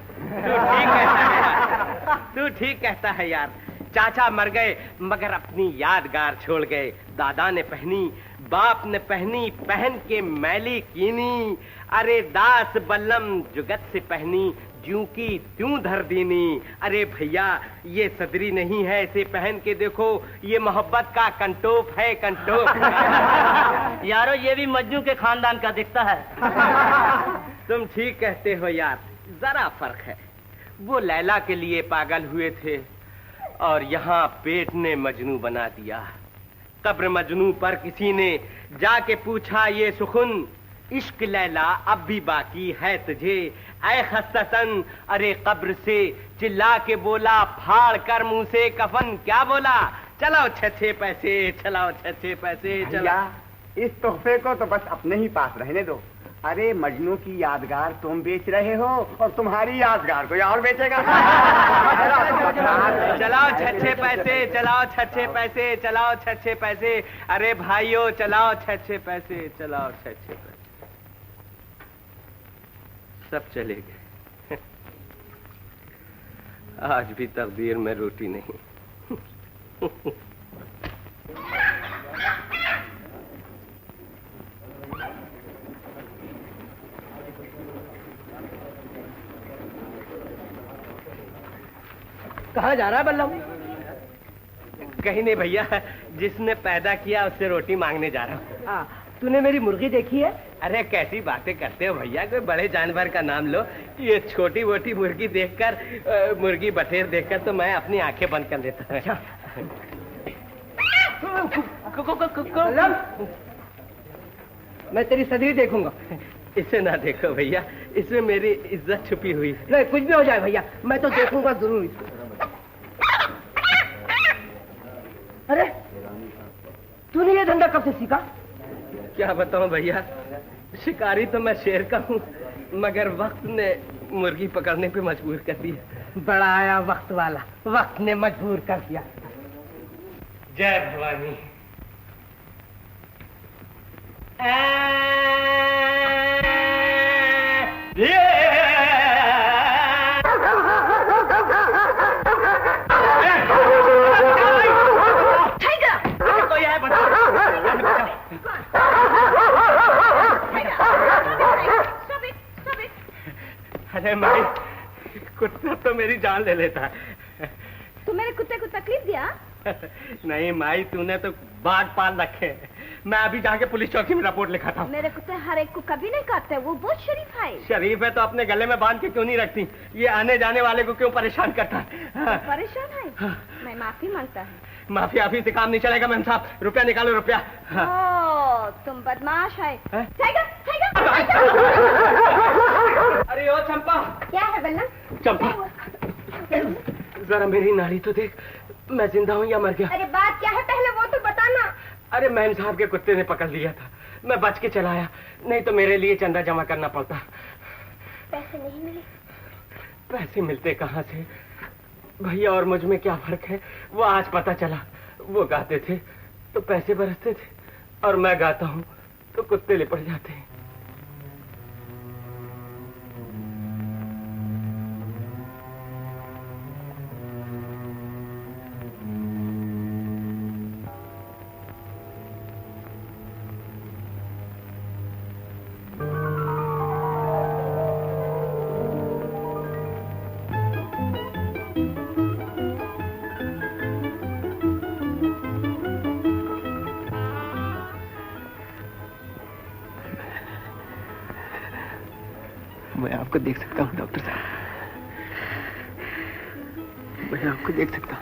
तू ठीक कहता है यार। चाचा मर गए मगर अपनी यादगार छोड़ गए। दादा ने पहनी, बाप ने पहनी, पहन के मैली कीनी। अरे दास बल्लम जुगत से पहनी, ज्यों की त्यों धर दीनी। अरे भैया ये सदरी नहीं है, इसे पहन के देखो, ये मोहब्बत का कंटोप है, कंटोप। यारो ये भी मजनू के खानदान का दिखता है। तुम ठीक कहते हो यार, जरा फर्क है। वो लैला के लिए पागल हुए थे और यहाँ पेट ने मजनू बना दिया। कब्र मजनू पर किसी ने जाके पूछा ये सुखुन, इश्क लैला अब भी बाकी है तुझे ऐ खस्तसन। अरे कब्र से चिल्ला के बोला, फाड़ कर मुंह से कफन क्या बोला। चलाओ छे पैसे, चलाओ छे पैसे, चला। इस तोहफे को तो बस अपने ही पास रहने दो। अरे मजनू की यादगार तुम बेच रहे हो और तुम्हारी यादगार कोई और बेचेगा। चलाओ छे पैसे, चलाओ छे पैसे, चलाओ छे पैसे। अरे भाइयों चलाओ छे पैसे, चलाओ छे पैसे। सब चले गए। आज भी तकदीर में रोटी नहीं। कहाँ जा रहा है बल्लम? कहीं नहीं भैया, जिसने पैदा किया उससे रोटी मांगने जा रहा हूँ। तूने मेरी मुर्गी देखी है? अरे कैसी बातें करते हो भैया, कोई बड़े जानवर का नाम लो। ये छोटी मोटी मुर्गी देखकर, मुर्गी बटेर देखकर तो मैं अपनी आंखें बंद कर लेता हूँ। मैं तेरी सदरी देखूंगा। इसे ना देखो भैया, इसमें मेरी इज्जत छुपी हुई है। नहीं कुछ भी हो जाए भैया, मैं तो देखूंगा जरूर। अरे तूने ये धंधा कब से सीखा? क्या बताऊं भैया, शिकारी तो मैं शेर का हूँ मगर वक्त ने मुर्गी पकड़ने पे मजबूर कर दिया। बड़ा आया वक्त वाला, वक्त ने मजबूर कर दिया। जय भवानी। कोई है अरे माई, कुत्ता तो मेरी जान ले लेता है। तो मेरे कुत्ते को तकलीफ दिया? नहीं माई, तूने तो बाघ पाल रखे। मैं अभी जाके पुलिस चौकी में रिपोर्ट लिखाता हूँ। मेरे कुत्ते हर एक को कभी नहीं काटते, वो बहुत शरीफ है। शरीफ है तो अपने गले में बांध के क्यों नहीं रखती? ये आने जाने वाले को क्यों परेशान करता है? परेशान है? मैं माफी मांगता हूँ। माफी आफी से काम नहीं चलेगा मैम साहब, रुपया निकालो रुपया। ओ, तुम बदमाश है। अरे ओ चंपा। क्या है बल्ला? चंपा जरा मेरी नाड़ी तो देख, मैं जिंदा हूँ या मर गया? अरे बात क्या है पहले वो तो बताना। अरे मैम साहब के कुत्ते ने पकड़ लिया था, मैं बच के चला आया, नहीं तो मेरे लिए चंदा जमा करना पड़ता। पैसे नहीं मिले? पैसे मिलते कहाँ से? भैया और मुझ में क्या फर्क है वो आज पता चला। वो गाते थे तो पैसे बरसते थे, और मैं गाता हूँ तो कुत्ते लिपट जाते हैं। मैं आपको देख सकता हूँ डॉक्टर साहब, मैं आपको देख सकता हूँ।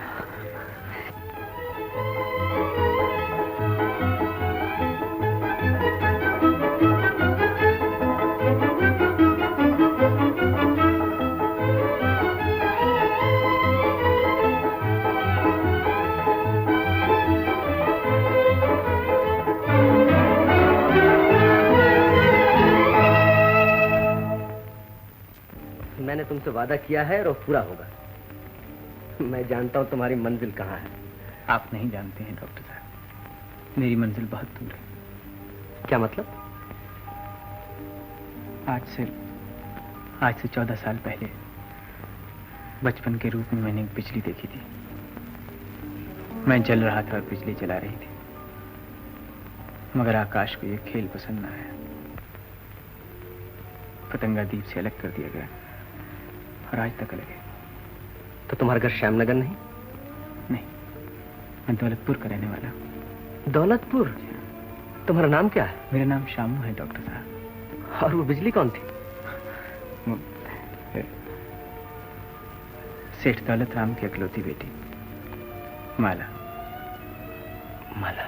मैंने तुमसे वादा किया है और वो पूरा होगा। मैं जानता हूं तुम्हारी मंजिल कहाँ है। आप नहीं जानते हैं डॉक्टर साहब, मेरी मंजिल बहुत दूर है। क्या मतलब? आज से 14 साल पहले बचपन के रूप में मैंने एक बिजली देखी थी। मैं जल रहा था और बिजली जला रही थी, मगर आकाश को ये खेल पसंद न आया। पतंगा द्वीप से अलग कर दिया गया और आज तक अलग है। तो तुम्हारा घर श्यामनगर नहीं? नहीं, मैं दौलतपुर का रहने वाला हूँ। दौलतपुर? तुम्हारा नाम क्या है? मेरा नाम शामू है डॉक्टर साहब। और वो बिजली कौन थी? सेठ दौलत राम की इकलौती बेटी माला। माला?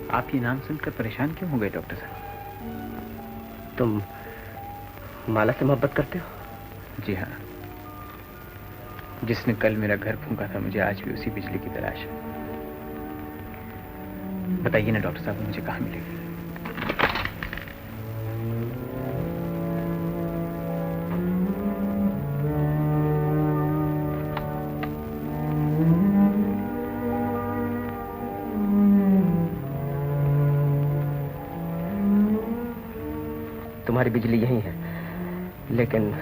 आप ये नाम सुनकर परेशान क्यों हो गए डॉक्टर साहब? तुम माला से मोहब्बत करते हो? जी हाँ, जिसने कल मेरा घर फूंका था, मुझे आज भी उसी बिजली की तलाश है। बताइए ना डॉक्टर साहब, मुझे कहाँ मिलेगी? तुम्हारी बिजली यही है, लेकिन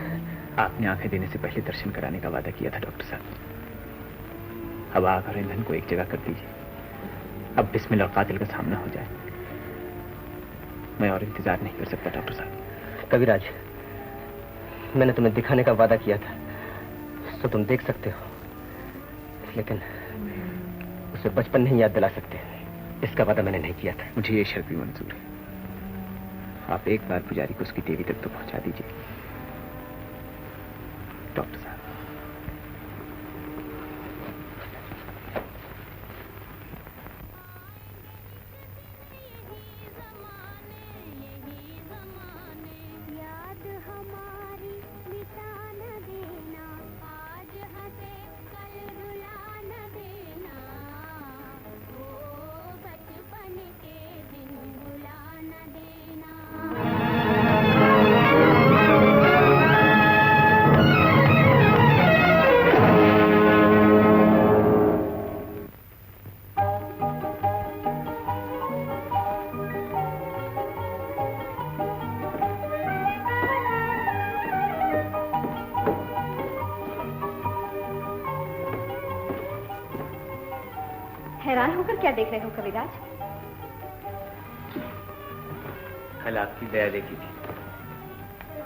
आपने आंखें देने से पहले दर्शन कराने का वादा किया था डॉक्टर साहब। अब आग और ईंधन को एक जगह कर दीजिए। अब बिस्मिल्लाह और कातिल का सामना हो जाए। मैं और इंतजार नहीं कर सकता डॉक्टर साहब। कविराज, मैंने तुम्हें दिखाने का वादा किया था, तो तुम देख सकते हो, लेकिन उसे बचपन नहीं याद दिला सकते। इसका वादा मैंने नहीं किया था। मुझे ये शर्त भी मंजूर है। आप एक बार पुजारी को उसकी देवी तक तो पहुंचा दीजिए डॉक्टर साहब। हैरान होकर क्या देख रहे हो कविराज? कल आपकी दया देखी थी,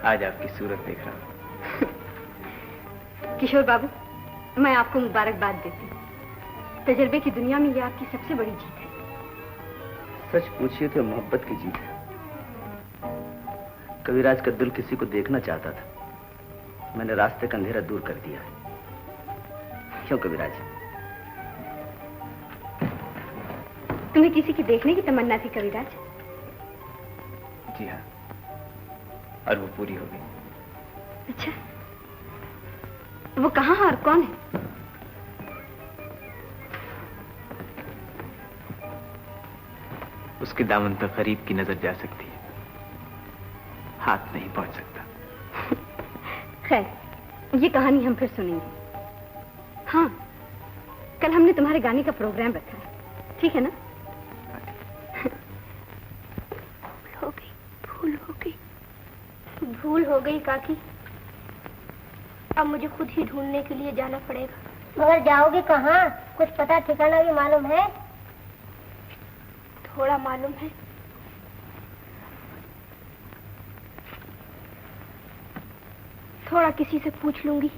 आज आपकी सूरत देख रहा हूं। किशोर बाबू, मैं आपको मुबारकबाद देती हूँ। तजर्बे की दुनिया में ये आपकी सबसे बड़ी जीत है। सच पूछिए तो मोहब्बत की जीत है। कविराज का दिल किसी को देखना चाहता था, मैंने रास्ते का अंधेरा दूर कर दिया है। क्यों कविराज? तुम्हें किसी की देखने की तमन्ना थी कविराज? जी हाँ, और वो पूरी हो गई। अच्छा, वो कहाँ है और कौन है? उसके दामन पर गरीब की नजर जा सकती है, हाथ नहीं पहुंच सकता। खैर, ये कहानी हम फिर सुनेंगे। हाँ, कल हमने तुम्हारे गाने का प्रोग्राम रखा है, ठीक है ना? भूल हो गई काकी। अब मुझे खुद ही ढूंढने के लिए जाना पड़ेगा। मगर जाओगे कहाँ? कुछ पता ठिकाना भी मालूम है? थोड़ा मालूम है। थोड़ा किसी से पूछ लूंगी।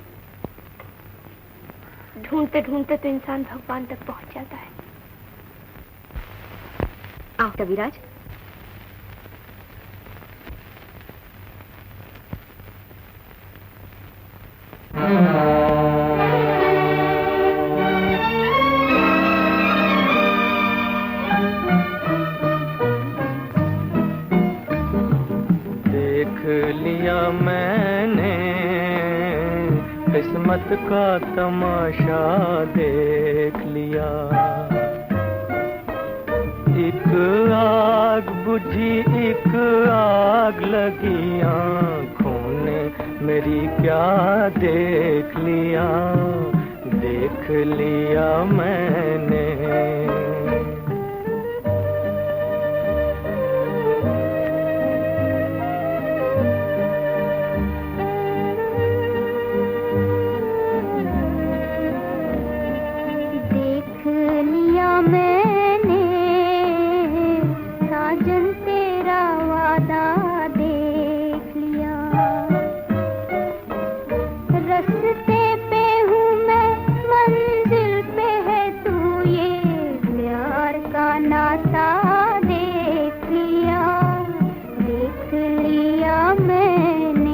ढूंढते ढूंढते तो इंसान भगवान तक पहुंच जाता है। आओ कविराज। देख लिया मैंने किस्मत का तमाशा, देख लिया। एक आग बुझी, एक आग लगी आँखों ने मेरी, क्या देख लिया, देख लिया मैंने। देख लिया मैंने साजन तेरा वादा, देख लिया। रस्ते पे हूँ मैं, मंजिल पे है तू, ये प्यार का नाता देख लिया, देख लिया मैंने।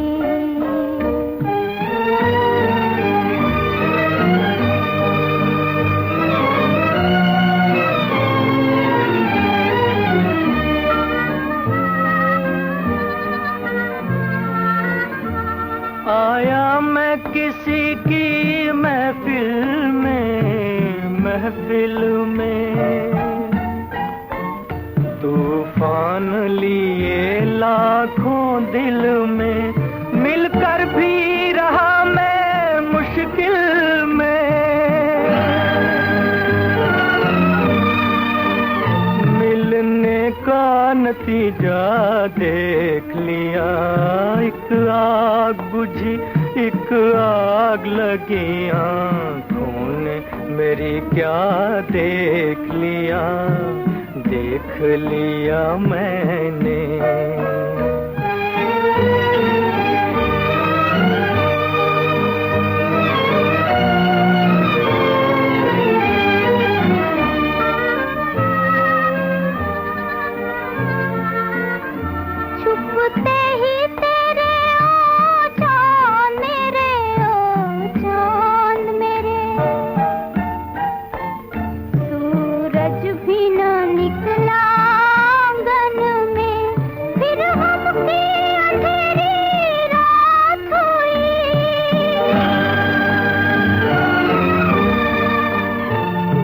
आया मैं किसी की महफिल में, तूफान लिए लाखों दिल में, मिलकर भी रहा मैं मुश्किल में। मिलने का नतीजा देख लिया, एक आग बुझी, एक आग लगी आँखों ने मेरी, क्या देख लिया, देख लिया मैंने। छुपते ही तेरे ओ चांद मेरे, ओ चांद मेरे, सूरज भी न निकला आंगन में, फिर हमकी अंधेरी रात हुई।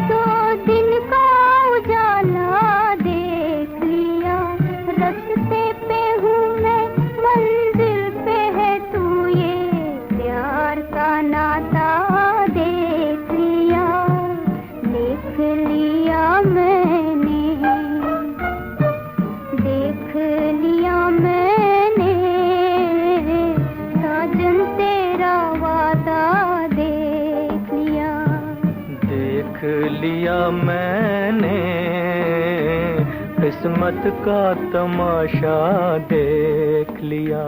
दो दिन का उजाला देख लिया, रस्ते पे हूँ मैं, मंजिल पे है तू, ये प्यार का नाता देख लिया, देख लिया मैंने, देख लिया मैंने, साजन तेरा वादा देख लिया। देख लिया मैंने किस्मत का तमाशा, देख लिया।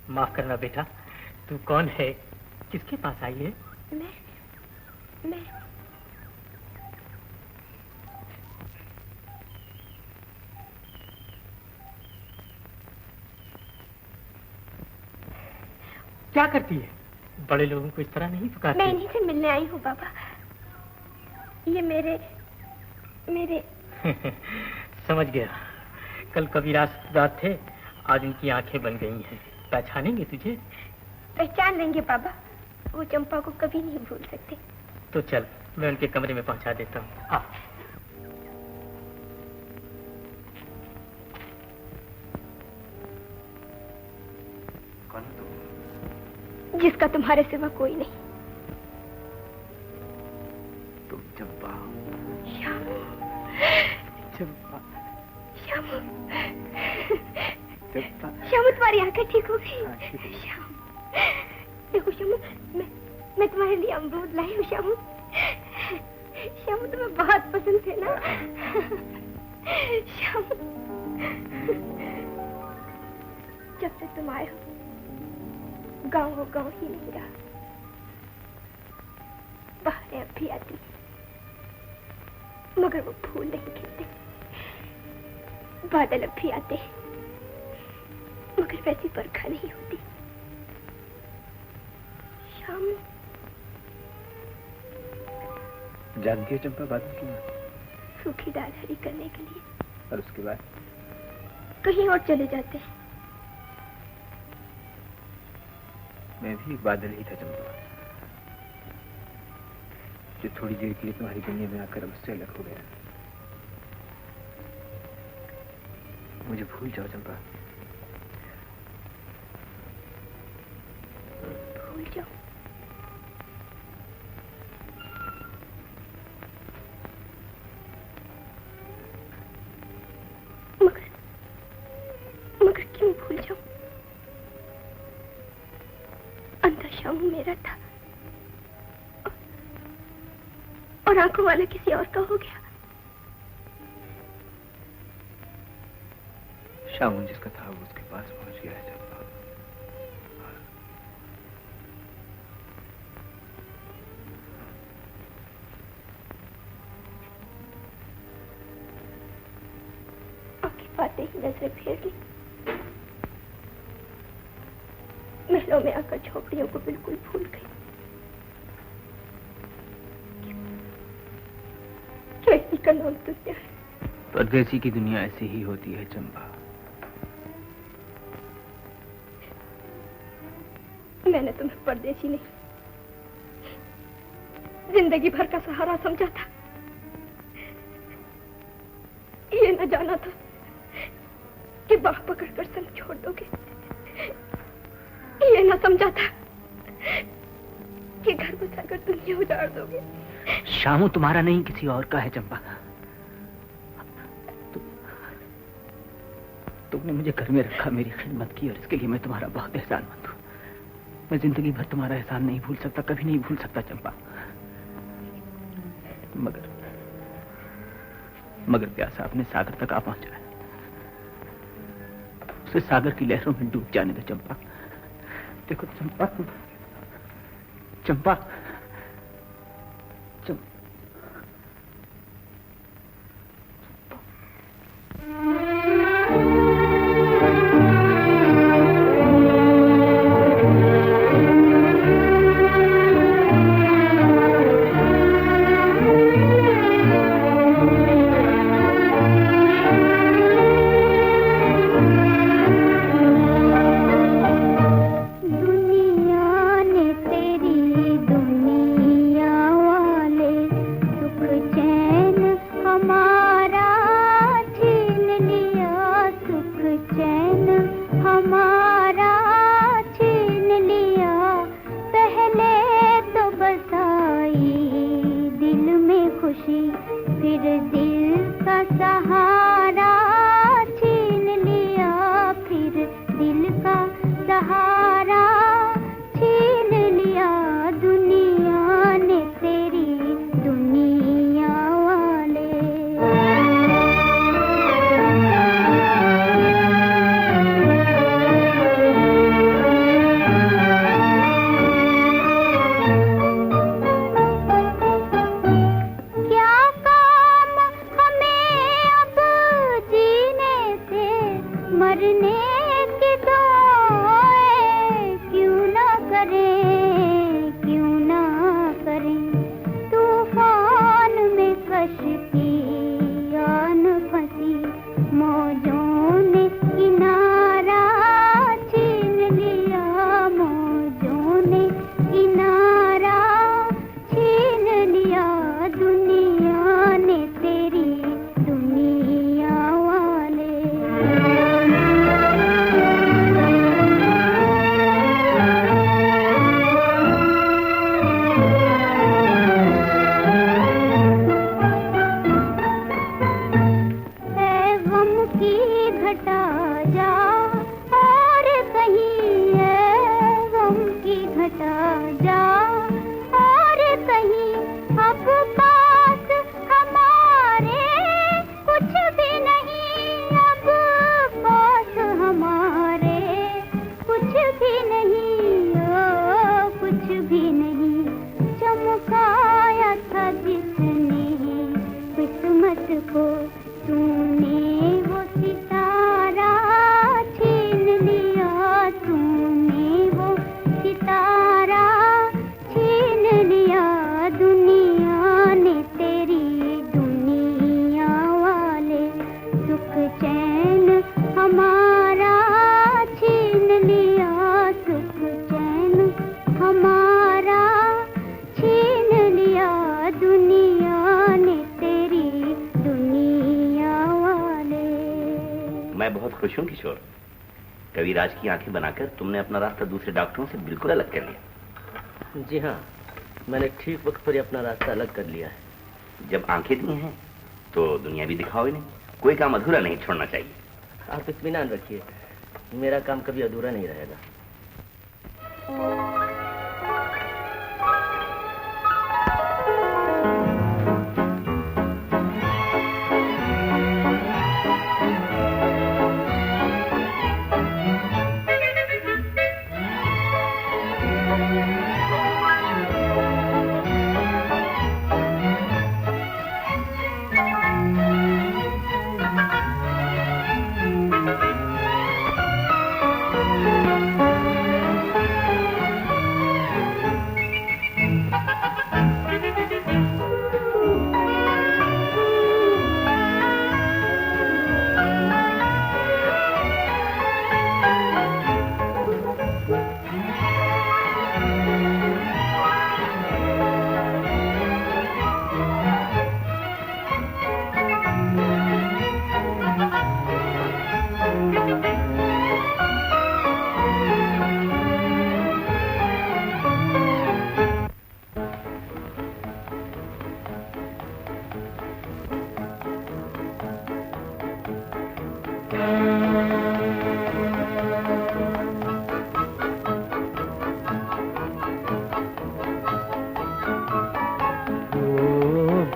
माफ करना बेटा, तू कौन है, किसके पास आई है? मैं क्या करती है? बड़े लोगों को इस तरह नहीं पुकारती। मैं इन्हीं से मिलने आई हूँ बाबा। ये मेरे समझ गया। कल कबीराज रात थे, आज उनकी आंखें बन गई हैं। पहचानेंगे तुझे? पहचान लेंगे बाबा। वो चंपा को कभी नहीं भूल सकते। तो चल, मैं उनके कमरे में पहुंचा देता हूँ। आ। जिसका तुम्हारे सिवा कोई नहीं। तुम चंपा। श्यामू। चंपा। श्यामू। चंपा। श्यामू, तुम्हारी आंखें ठीक हो गई। श्यामू, देखो श्यामू, मैं तुम्हारे लिए अमरूद लाई हूँ। श्यामू, श्यामू तुम्हें बहुत पसंद थे ना। श्यामू, जब से तुम आए हो गाँव ही नहीं रहा। बाहरें अब भी आती मगर वो फूल नहीं खिलते। बादल अब भी आते मगर वैसी बरखा नहीं होती। शाम जानती है चंपा बादल क्यों? सूखी डाल हरी करने के लिए। और उसके बाद कहीं और चले जाते हैं। मैं भी एक बादल ही था चंपा, जो थोड़ी देर के लिए तुम्हारी दुनिया में आकर मुझसे अलग हो गया। मुझे भूल जाओ चंपा। भूल जाओ? मगर क्यों भूल जाऊं? अंदर शामू मेरा था और आंखों वाला किसी और का हो गया। शामू जिसका था वो उसके पास पहुंच गया है चंपा। आंखें पाते ही नजरें फेर ली। महलों में आकर झोपड़ियों को बिल्कुल भूल गई। क्या इसी का नाम दुनिया है? परदेसी की दुनिया ऐसी ही होती है चंपा। मैंने तुम्हें परदेसी नहीं, जिंदगी भर का सहारा समझा था। ये न जाना था कि बाह पकड़कर संग छोड़ दोगे। ये न समझा था कि घर बसाकर दुनिया उजाड़ दोगे। शामू तुम्हारा नहीं किसी और का है चंपा। तुमने मुझे घर में रखा, मेरी खिदमत की और इसके लिए मैं तुम्हारा बहुत एहसानमंद हूँ। मैं जिंदगी भर तुम्हारा एहसान नहीं भूल सकता, कभी नहीं भूल सकता चंपा। मगर प्यासा अपने सागर तक आ पहुंचा है। उसे सागर की लहरों में डूब जाने दो चंपा। देखो चंपा, चंपा, क्या काम हमें अब जीने खुश हूँ किशोर। कविराज की आंखें बनाकर तुमने अपना रास्ता दूसरे डॉक्टरों से बिल्कुल अलग कर लिया। जी हाँ, मैंने ठीक वक्त पर ही अपना रास्ता अलग कर लिया है। जब आंखें दी हैं तो दुनिया भी दिखाओ इन्हें, कोई काम अधूरा नहीं छोड़ना चाहिए। आप इत्मीनान रखिए, मेरा काम कभी अधूरा नहीं रहेगा।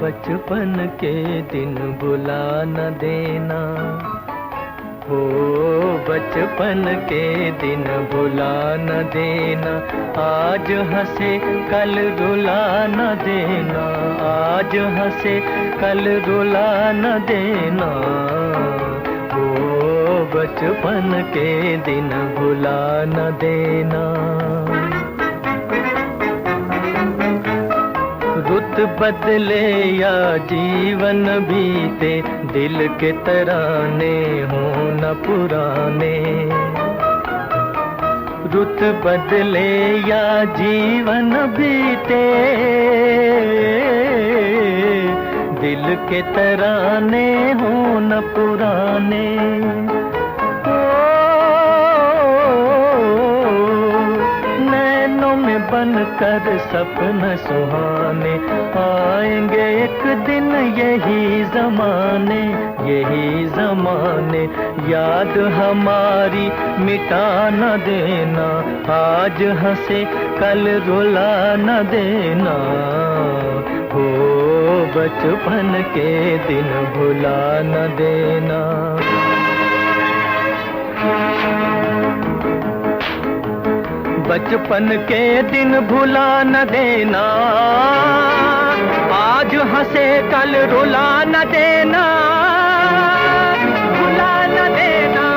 बचपन के दिन भुला न देना, हो बचपन के दिन भुला न देना। आज हंसे कल रुला न देना, आज हंसे कल रुला न देना। हो बचपन के दिन भुला न देना। रुत बदले या जीवन बीते, दिल के तराने हो न पुराने। रुत बदले या जीवन बीते, दिल के तराने हो न पुराने। बनकर सपन सुहाने आएंगे एक दिन यही ज़माने, यही ज़माने। याद हमारी मिटा न देना, आज हंसे कल रुला न देना। हो बचपन के दिन भुला न देना। बचपन के दिन भुला न देना, आज हंसे कल रुला न देना। भुला न देना,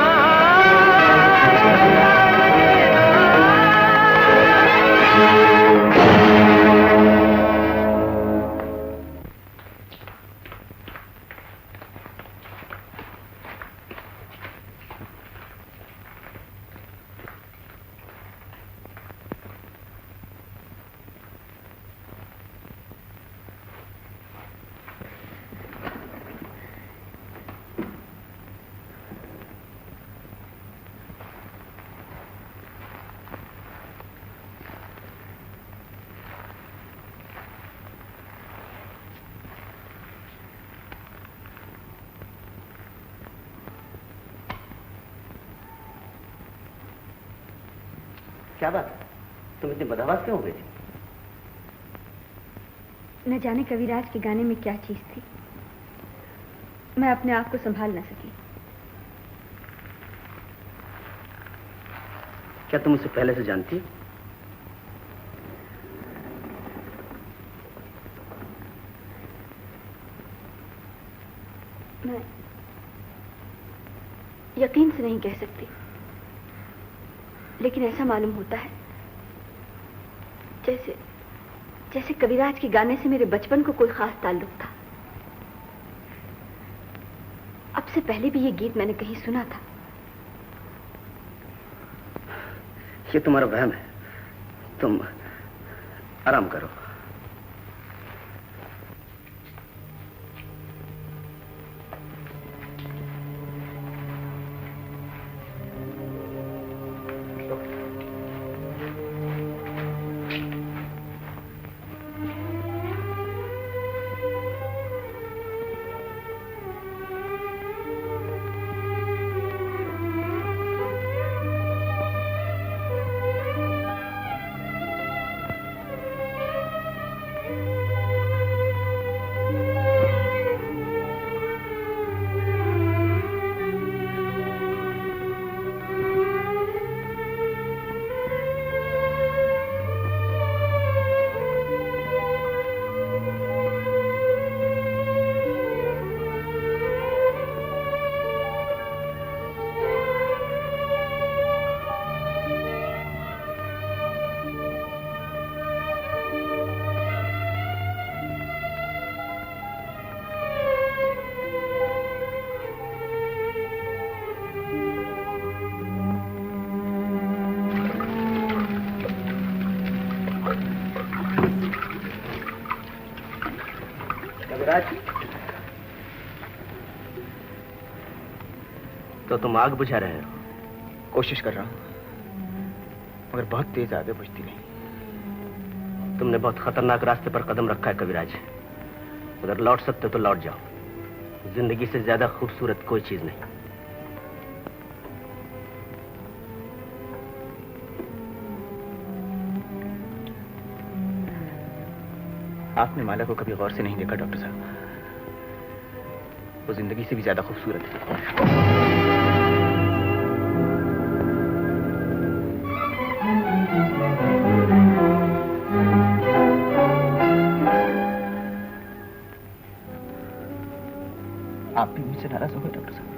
क्या बात, तुम इतनी बदहवास क्यों हो गई थी? न जाने कविराज के गाने में क्या चीज थी, मैं अपने आप को संभाल न सकी। क्या तुम उसे पहले से जानती? मैं यकीन से नहीं कह सकती, लेकिन ऐसा मालूम होता है जैसे जैसे कविराज के गाने से मेरे बचपन को कोई खास ताल्लुक था। अब से पहले भी ये गीत मैंने कहीं सुना था। ये तुम्हारा वहम है, तुम आराम करो। तो तुम आग बुझा रहे हो? कोशिश कर रहा हूं, मगर बहुत तेज आगे बुझती नहीं। तुमने बहुत खतरनाक रास्ते पर कदम रखा है कविराज। अगर लौट सकते तो लौट जाओ। जिंदगी से ज्यादा खूबसूरत कोई चीज नहीं। आपने माला को कभी गौर से नहीं देखा डॉक्टर साहब। वो जिंदगी से भी ज्यादा खूबसूरत है। आप भी मुझसे नाराज हो गए डॉक्टर साहब?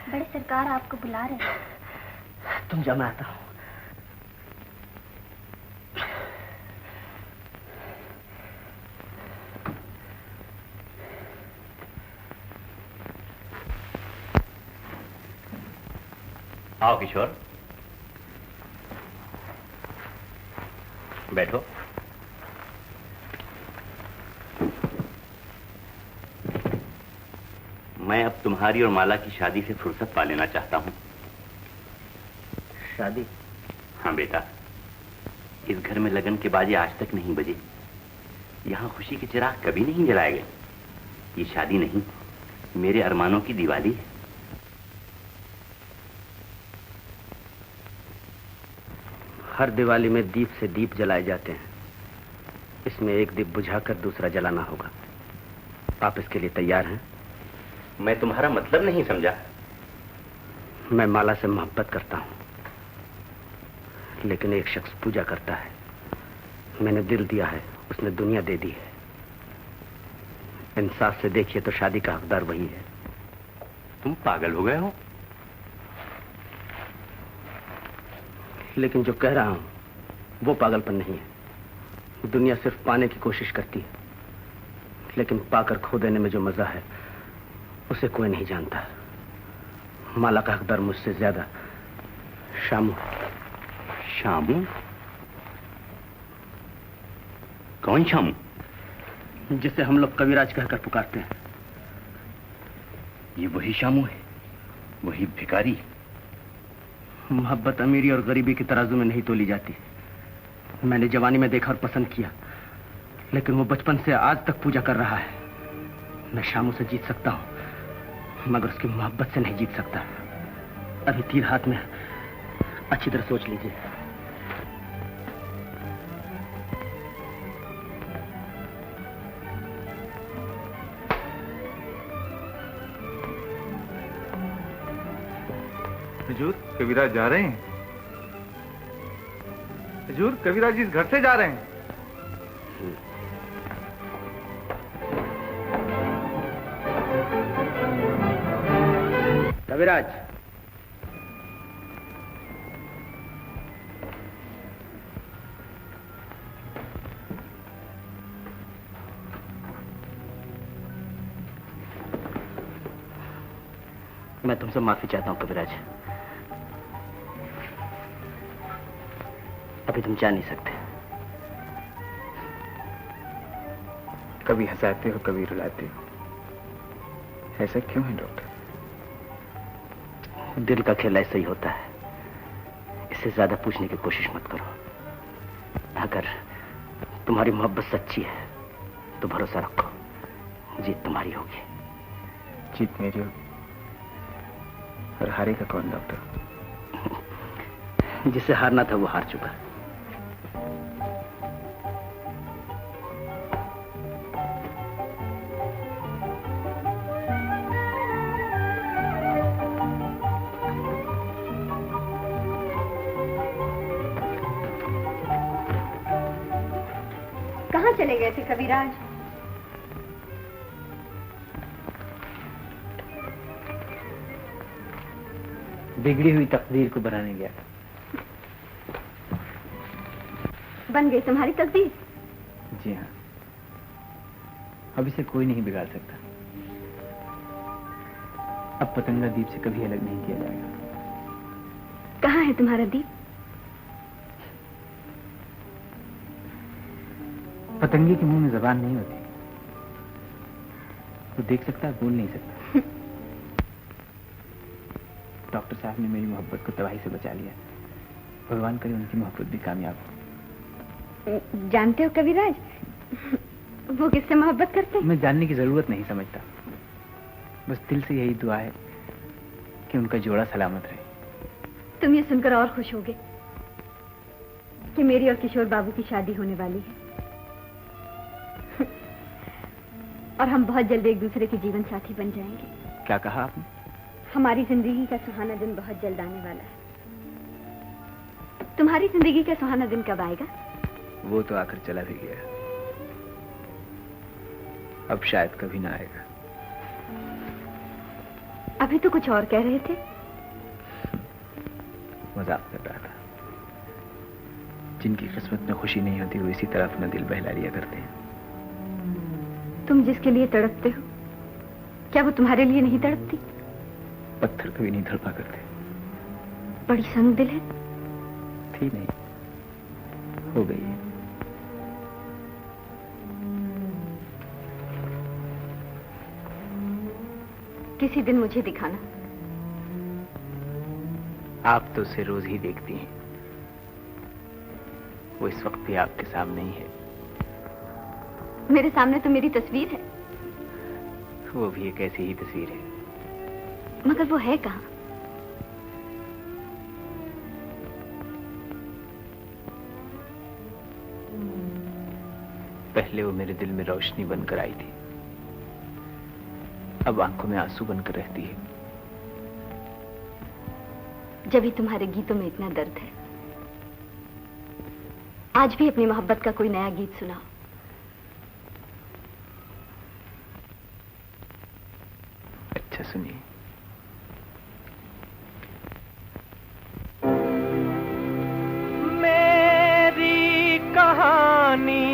बड़े सरकार आपको बुला रहे हैं। तुम जाओ, मैं आता हूं। आओ किशोर, बैठो। मैं अब तुम्हारी और माला की शादी से फुर्सत पा लेना चाहता हूं। शादी? हाँ बेटा, इस घर में लगन के बाजे आज तक नहीं बजे। यहां खुशी के चिराग कभी नहीं जलाए गए। ये शादी नहीं, मेरे अरमानों की दिवाली है। हर दिवाली में दीप से दीप जलाए जाते हैं। इसमें एक दीप बुझाकर दूसरा जलाना होगा। आप इसके लिए तैयार हैं? मैं तुम्हारा मतलब नहीं समझा। मैं माला से मोहब्बत करता हूं, लेकिन एक शख्स पूजा करता है। मैंने दिल दिया है, उसने दुनिया दे दी है। इंसाफ से देखिए तो शादी का हकदार वही है। तुम पागल हो गए हो? लेकिन जो कह रहा हूं वो पागलपन नहीं है। दुनिया सिर्फ पाने की कोशिश करती है, लेकिन पाकर खो देने में जो मजा है उसे कोई नहीं जानता। माला का हकदार मुझसे ज्यादा शामू। शामू? कौन शामू? जिसे हम लोग कविराज कहकर पुकारते हैं। ये वही शामू है, वही भिखारी। मोहब्बत अमीरी और गरीबी की तराजू में नहीं तोली जाती। मैंने जवानी में देखा और पसंद किया, लेकिन वो बचपन से आज तक पूजा कर रहा है। मैं शामू से जीत सकता हूं, मगर उसकी मोहब्बत से नहीं जीत सकता। अभी तीर हाथ में, अच्छी तरह सोच लीजिए। हुजूर, कविराज जा रहे हैं। हुजूर, कविराज इस घर से जा रहे हैं। कविराज, मैं तुमसे माफी चाहता हूं कविराज। अभी तुम जा नहीं सकते। कभी हंसाते हो, कभी रुलाते हो। ऐसा क्यों है डॉक्टर? दिल का खेल ऐसा ही होता है। इससे ज्यादा पूछने की कोशिश मत करो। अगर तुम्हारी मोहब्बत सच्ची है तो भरोसा रखो, जीत तुम्हारी होगी। जीत मेरी होगी? और हारेगा कौन डॉक्टर? जिसे हारना था वो हार चुका। कहाँ चले गए थे कविराज? बिगड़ी हुई तकदीर को बनाने गया। बन गई तुम्हारी तकदीर? जी हाँ, अब इसे कोई नहीं बिगाड़ सकता। अब पतंगा दीप से कभी अलग नहीं किया जाएगा। कहाँ है तुम्हारा दीप? पतंगे के मुंह में जबान नहीं होती। वो देख सकता है, बोल नहीं सकता। डॉक्टर साहब ने मेरी मोहब्बत को तबाही से बचा लिया। भगवान करे उनकी मोहब्बत भी कामयाब हो। जानते हो कविराज, वो किससे मोहब्बत करते हैं? मैं जानने की जरूरत नहीं समझता। बस दिल से यही दुआ है कि उनका जोड़ा सलामत रहे। तुम ये सुनकर और खुश होगे कि मेरी और किशोर बाबू की शादी होने वाली है और हम बहुत जल्द एक दूसरे के जीवन साथी बन जाएंगे। क्या कहा आपने? हमारी जिंदगी का सुहाना दिन बहुत जल्द आने वाला है। तुम्हारी जिंदगी का सुहाना दिन कब आएगा? वो तो आकर चला भी गया, अब शायद कभी ना आएगा। अभी तो कुछ और कह रहे थे। मजाक कर रहा था। जिनकी किस्मत में खुशी नहीं होती वो इसी तरह अपना दिल बहला लिया करते हैं। तुम जिसके लिए तड़पते हो, क्या वो तुम्हारे लिए नहीं तड़पती? पत्थर कभी नहीं तड़पा करते। बड़ी संग दिल है। थी नहीं, हो गई है। किसी दिन मुझे दिखाना। आप तो उसे रोज ही देखती हैं। वो इस वक्त भी आपके सामने ही है। मेरे सामने तो मेरी तस्वीर है। वो भी एक ऐसी ही तस्वीर है। मगर वो है कहाँ? पहले वो मेरे दिल में रोशनी बनकर आई थी, अब आंखों में आंसू बनकर रहती है। जब ही तुम्हारे गीतों में इतना दर्द है, आज भी अपनी मोहब्बत का कोई नया गीत सुनाओ। अच्छा सुनिए। मेरी कहानी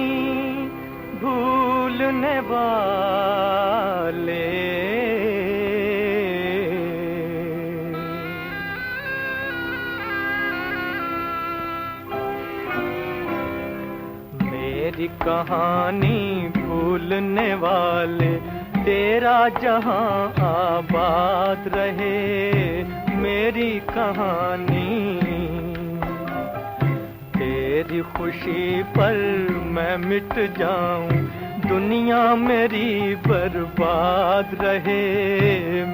भूलने वाले मेरी कहानी भूलने वाले, तेरा जहां आबाद रहे। मेरी कहानी तेरी खुशी पर मैं मिट जाऊं, दुनिया मेरी बर्बाद रहे।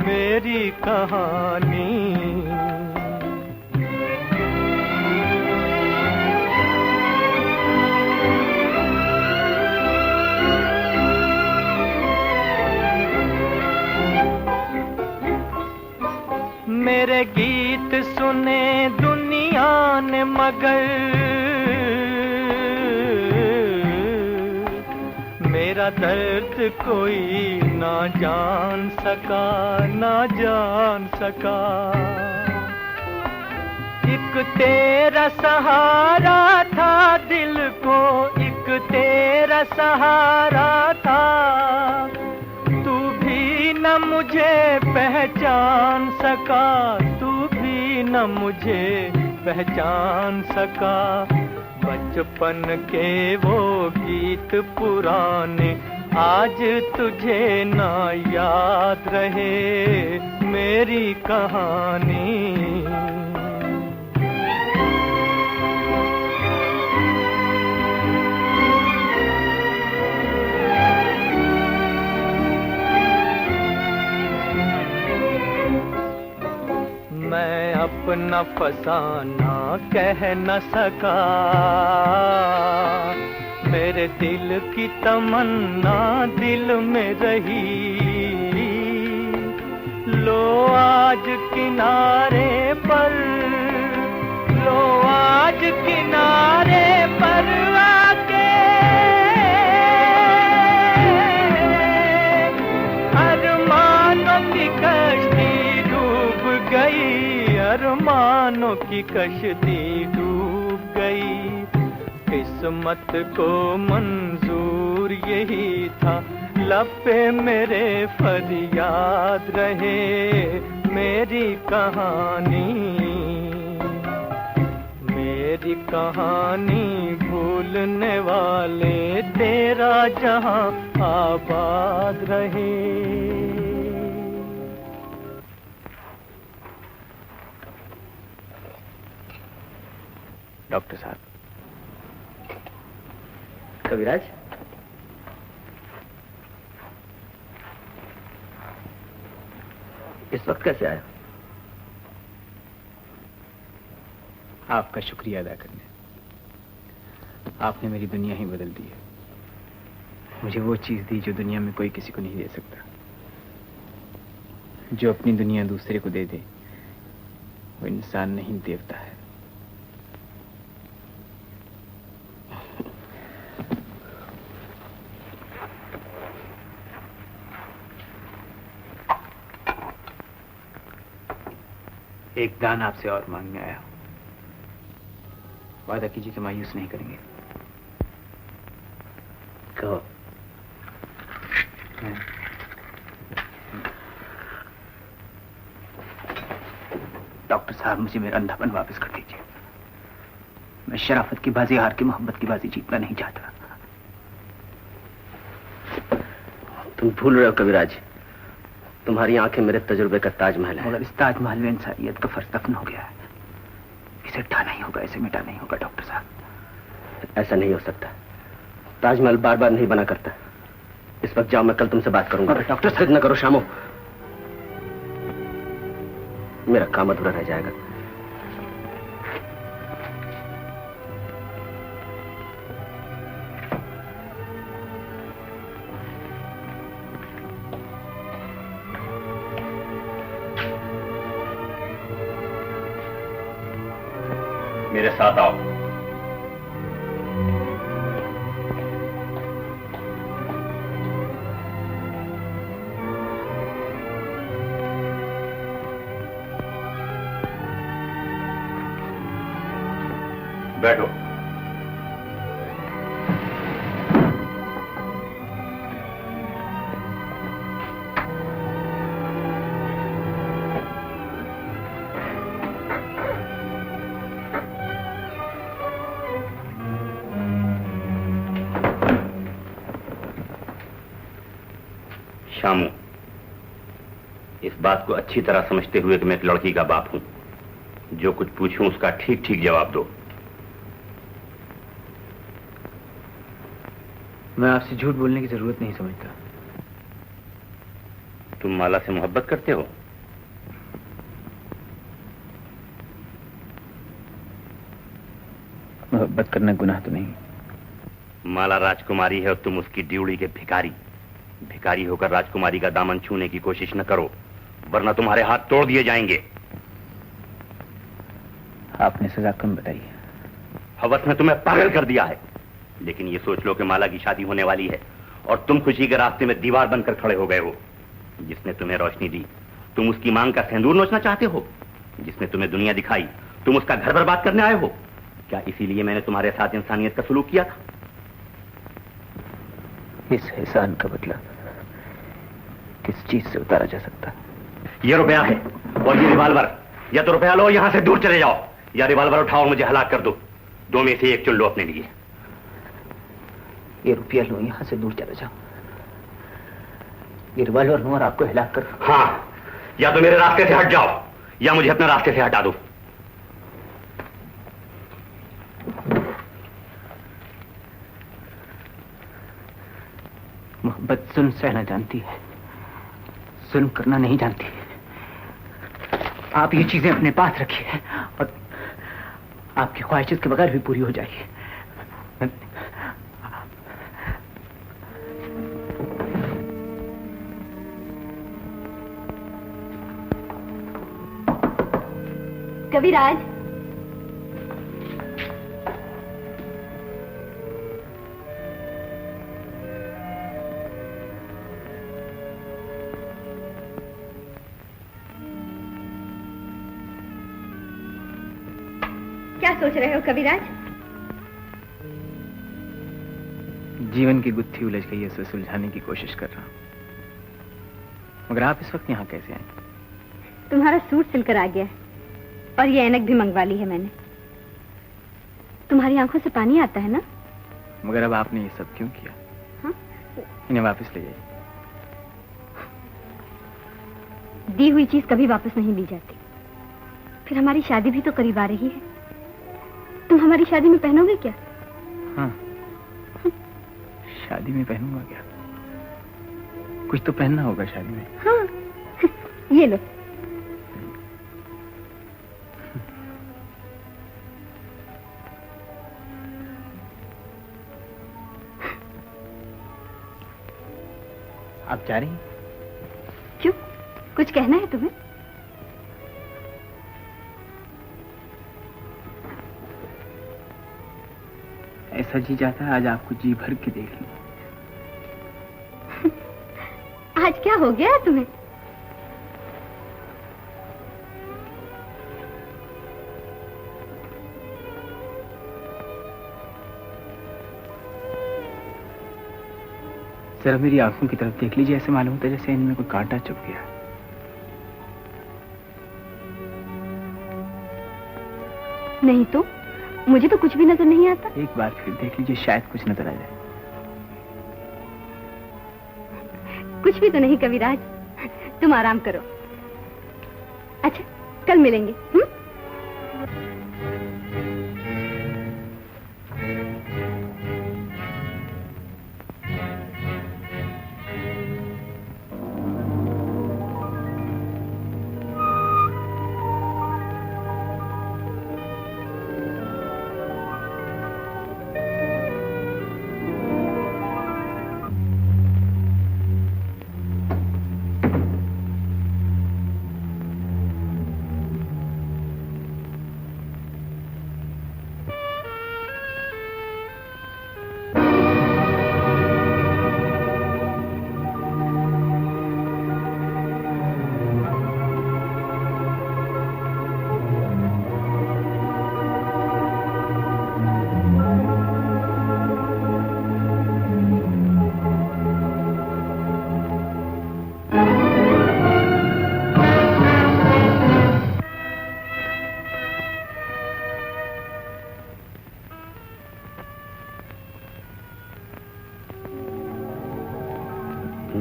मेरी कहानी मेरे गीत सुने दुनिया ने मगर मेरा दर्द कोई ना जान सका, ना जान सका। एक तेरा सहारा था दिल को, एक तेरा सहारा था। तू भी न मुझे पहचान सका, तू भी न मुझे पहचान सका। बचपन के वो गीत पुराने आज तुझे ना याद रहे। मेरी कहानी मैं अपना फसाना कह न सका, मेरे दिल की तमन्ना दिल में रही। लो आज किनारे पर, लो आज किनारे पर आके अरमानों की कश्ती डूब गई, अरमानों की कश्ती डूब गई। किस्मत को मंजूर यही था, लब पे मेरे फरियाद रहे मेरी कहानी, मेरी कहानी भूलने वाले तेरा जहां आबाद रहे। डॉक्टर साहब। कविराज, इस वक्त कैसे आया? आपका शुक्रिया अदा करने। आपने मेरी दुनिया ही बदल दी है। मुझे वो चीज दी जो दुनिया में कोई किसी को नहीं दे सकता। जो अपनी दुनिया दूसरे को दे दे वो इंसान नहीं, देवता है। एक दान आपसे और मांगने आया हूं। वादा कीजिए कि मायूस नहीं करेंगे। कहो। डॉक्टर साहब, मुझे मेरा अंधापन वापस कर दीजिए। मैं शराफत की बाजी हार के मोहब्बत की बाजी जीतना नहीं चाहता। तुम भूल रहे हो कविराज, तुम्हारी आंखें मेरे तजुर्बे का ताजमहल है। मगर इस ताजमहल में इंसानियत का फर्श दफन हो गया है। इसे ढा नहीं होगा, इसे मिटा नहीं होगा डॉक्टर साहब। ऐसा नहीं हो सकता। ताजमहल बार बार नहीं बना करता। इस वक्त जाओ, मैं कल तुमसे बात करूंगा। डॉक्टर साहब न करो शामो, मेरा काम अधूरा रह जाएगा। मेरे साथ आओ। बैठो। शामू, इस बात को अच्छी तरह समझते हुए कि मैं एक लड़की का बाप हूं, जो कुछ पूछूं उसका ठीक ठीक जवाब दो। मैं आपसे झूठ बोलने की जरूरत नहीं समझता। तुम माला से मोहब्बत करते हो? मोहब्बत करना गुनाह तो नहीं। माला राजकुमारी है और तुम उसकी ड्यूड़ी के भिखारी। भिखारी होकर राजकुमारी का दामन छूने की कोशिश न करो, वरना तुम्हारे हाथ तोड़ दिए जाएंगे। आपने सजा कम बताई है। हवस ने तुम्हें पागल कर दिया है। लेकिन ये सोच लो कि माला की शादी होने वाली है और तुम खुशी के रास्ते में दीवार बनकर खड़े हो गए हो। जिसने तुम्हें रोशनी दी, तुम उसकी मांग का सिंदूर नोचना चाहते हो। जिसने तुम्हें दुनिया दिखाई, तुम उसका घर बर्बाद करने आए हो। क्या इसीलिए मैंने तुम्हारे साथ इंसानियत का सलूक किया था? इस एहसान का बदला किस चीज से उतारा जा सकता? ये रुपया है और ये रिवाल्वर। या तो रुपया लो, यहां से दूर चले जाओ, या रिवाल्वर उठाओ मुझे हलाक कर दो। दो में से एक चुन लो अपने लिए। ये रुपया लो, यहां से दूर चले जाओ। ये रिवाल्वर लो और आपको हिलाक कर। हाँ, या तो मेरे रास्ते से हट जाओ या मुझे अपने रास्ते से हटा दो। मोहब्बत सुन सहना जानती है, जुल्म करना नहीं जानती। आप ये चीजें अपने पास रखिए और आपकी ख्वाहिशत के बगैर भी पूरी हो जाएगी। कविराज, क्या सोच रहे हो कविराज? जीवन की गुत्थी उलझ गई है, उसे सुलझाने की कोशिश कर रहा हूं। मगर आप इस वक्त यहाँ कैसे आए? तुम्हारा सूट सिलकर आ गया है और ये ऐनक भी मंगवा ली है मैंने। तुम्हारी आंखों से पानी आता है ना? मगर अब आपने ये सब क्यों किया? हाँ? इन्हें वापस ले जाइए। दी हुई चीज कभी वापस नहीं ली जाती। फिर हमारी शादी भी तो करीब आ रही है। तुम हमारी शादी में पहनोगे क्या? हाँ, शादी में पहनूंगा क्या? कुछ तो पहनना होगा शादी में। हाँ, ये लो। आप जा रही हैं? क्यों? कुछ कहना है तुम्हें? ऐसा जी चाहता है आज आपको जी भर के देख लूं। आज क्या हो गया तुम्हें? जरा मेरी आंखों की तरफ देख लीजिए, ऐसे मालूम होता है जैसे इनमें कोई कांटा चुभ गया। नहीं तो मुझे तो कुछ भी नजर नहीं आता। एक बार फिर देख लीजिए, शायद कुछ नजर आ जाए। कुछ भी तो नहीं कविराज, तुम आराम करो। अच्छा, कल मिलेंगे।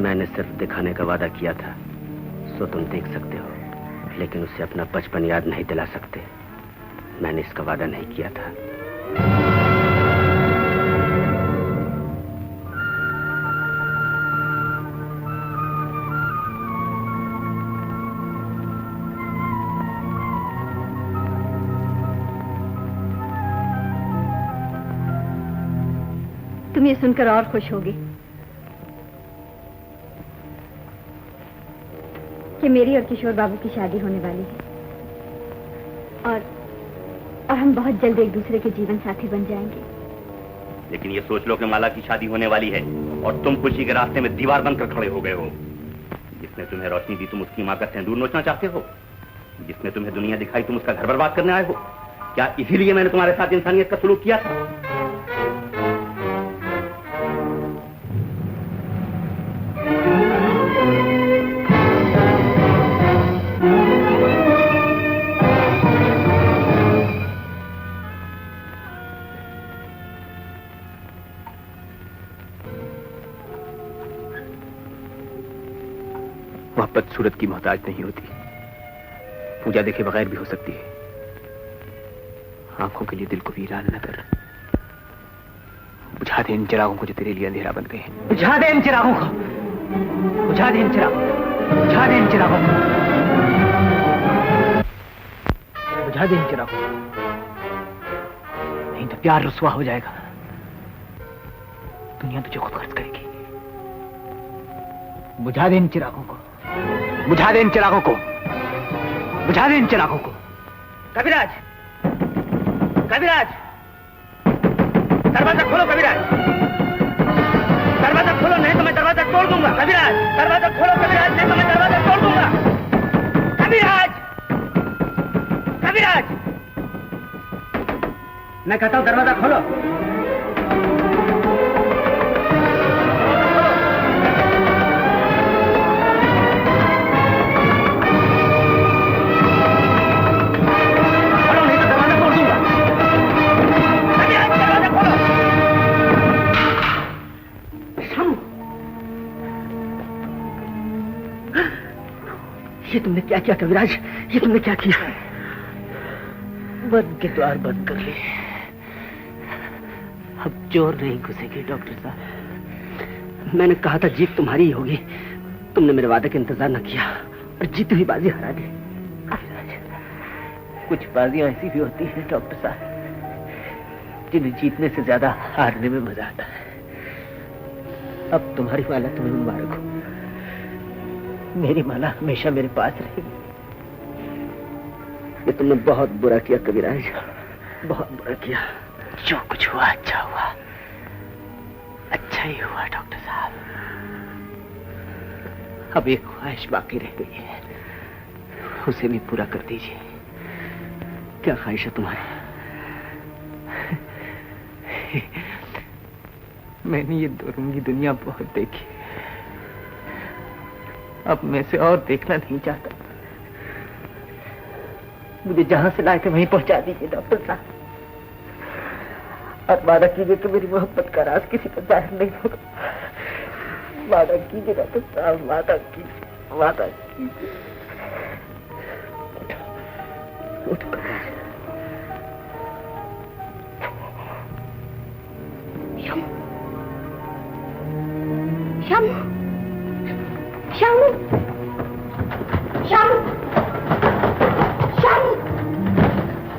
मैंने सिर्फ दिखाने का वादा किया था, सो तुम देख सकते हो, लेकिन उसे अपना बचपन याद नहीं दिला सकते। मैंने इसका वादा नहीं किया था। तुम ये सुनकर और खुश होगे कि मेरी और किशोर बाबू की शादी होने वाली है और हम बहुत जल्द एक दूसरे के जीवन साथी बन जाएंगे। लेकिन ये सोच लो कि माला की शादी होने वाली है और तुम खुशी के रास्ते में दीवार बनकर खड़े हो गए हो। जिसने तुम्हें रोशनी दी तुम उसकी मां का सिंदूर नोचना चाहते हो। जिसने तुम्हें दुनिया दिखाई तुम उसका घर बर्बाद करने आए हो। क्या इसीलिए मैंने तुम्हारे साथ इंसानियत का सलूक किया था? मोहब्बत सूरत की मोहताज नहीं होती, पूजा देखे बगैर भी हो सकती है। आंखों के लिए दिल को वीरान न कर। बुझा दे इन चिरागों को जो तेरे लिए अंधेरा बन गए हैं। बुझा दे इन चिरागों को, बुझा दे इन चिरागों को, बुझा दे इन चिरागों को। बुझा दे इन चिरागों को, नहीं तो प्यार रुसवा हो जाएगा। दुनिया तुझे खुद खर्च करेगी। बुझा दे इन चिरागों को, बुझा दे इन चिरागों को, बुझा दे इन चिरागों को। कविराज, कविराज, दरवाजा खोलो कविराज, दरवाजा खोलो नहीं तो मैं दरवाजा तोड़ दूंगा। कविराज, दरवाजा खोलो कविराज, नहीं तो मैं दरवाजा तोड़ दूंगा। कविराज, कविराज, मैं कहता हूं दरवाजा खोलो। ये तुमने क्या किया कविराज, ये तुमने क्या किया? बंद के द्वार बंद कर लिए, अब चोर नहीं घुसेंगे। डॉक्टर साहब, मैंने कहा था जीत तुम्हारी ही होगी, तुमने मेरे वादे का इंतजार न किया और जीती हुई बाजी हरा दी। कुछ बाजियां ऐसी भी होती हैं डॉक्टर साहब, जिन्हें जीतने से ज्यादा हारने में मजा आता है। अब तुम्हारी माला तुम्हें मुबारक हो, मेरी माला हमेशा मेरे पास रहेगी। ये तुमने बहुत बुरा किया कविराज, बहुत बुरा किया। जो कुछ हुआ अच्छा हुआ, अच्छा ही हुआ डॉक्टर साहब। अब एक ख्वाहिश बाकी रह गई है, उसे भी पूरा कर दीजिए। क्या ख्वाहिश है तुम्हारी? मैंने ये दुरंगी दुनिया बहुत देखी, अब मैं से और देखना नहीं चाहता। मुझे जहां से लाए थे वहीं पहुंचा दीजिए डॉक्टर साहब, और वादा कीजिए कि मेरी मोहब्बत का राज किसी पर जाहिर नहीं होगा। वादा कीजिए डॉक्टर साहब, वादा कीजिए, वादा कीजिए। उठ श्याम, श्याम, श्याम, श्याम,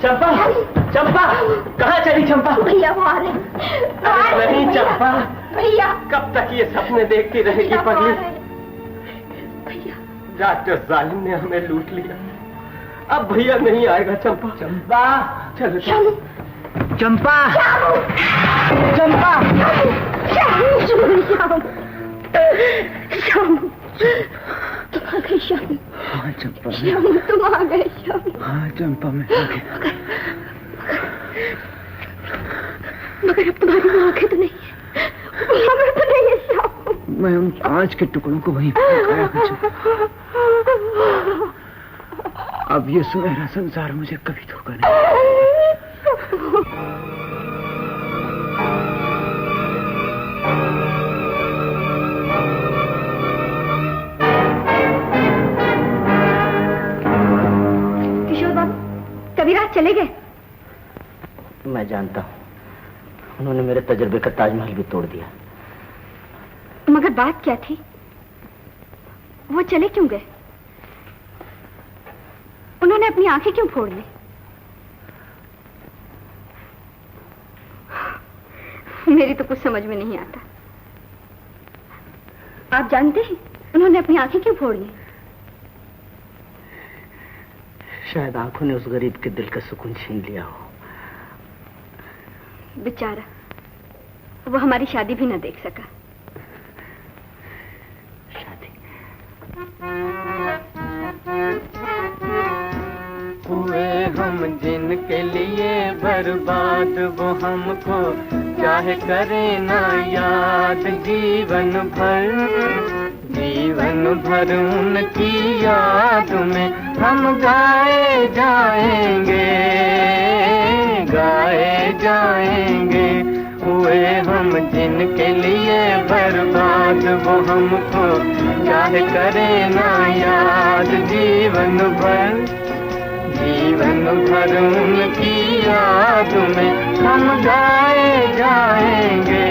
चंपा, चंपा, कहाँ चली चंपा? भैया वो आ रहे हैं। अरे नहीं चंपा, भैया कब तक ये सपने देखती रहेगी पगली? भैया, डॉक्टर जालिम ने हमें लूट लिया, अब भैया नहीं आएगा। चंपा, चंपा, चलो श्याम, चंपा, चंपा, श्याम, श्याम, तुम आ गए श्याम। हाँ चंपा, श्याम तुम आ गए श्याम। हाँ चंपा मैं आ गया। मगर अब तुम्हारी वो आंखें तो नहीं है, हमें तो नहीं है श्याम। मैं उन कांच के टुकड़ों को वहीं फेंकाया हूँ चंपा। अब ये सुनहरा संसार मुझे कभी धोखा नहीं। कविराज चले गए? मैं जानता हूँ, उन्होंने मेरे तजुर्बे का ताजमहल भी तोड़ दिया। मगर बात क्या थी? वो चले क्यों गए? उन्होंने अपनी आंखें क्यों फोड़ ली? मेरी तो कुछ समझ में नहीं आता। आप जानते हैं उन्होंने अपनी आंखें क्यों फोड़ ली? शायद आंखों ने उस गरीब के दिल का सुकून छीन लिया हो। बेचारा, वो हमारी शादी भी न देख सका। शादी? हुए हम जिनके लिए बर्बाद, वो हमको चाहे करे ना याद। जीवन भर उनकी याद में हम गाए जाएंगे, गाए जाएंगे। हुए हम जिनके लिए बर्बाद, वो हमको चाहे करे ना याद। जीवन भर उनकी याद में हम गाए जाएंगे।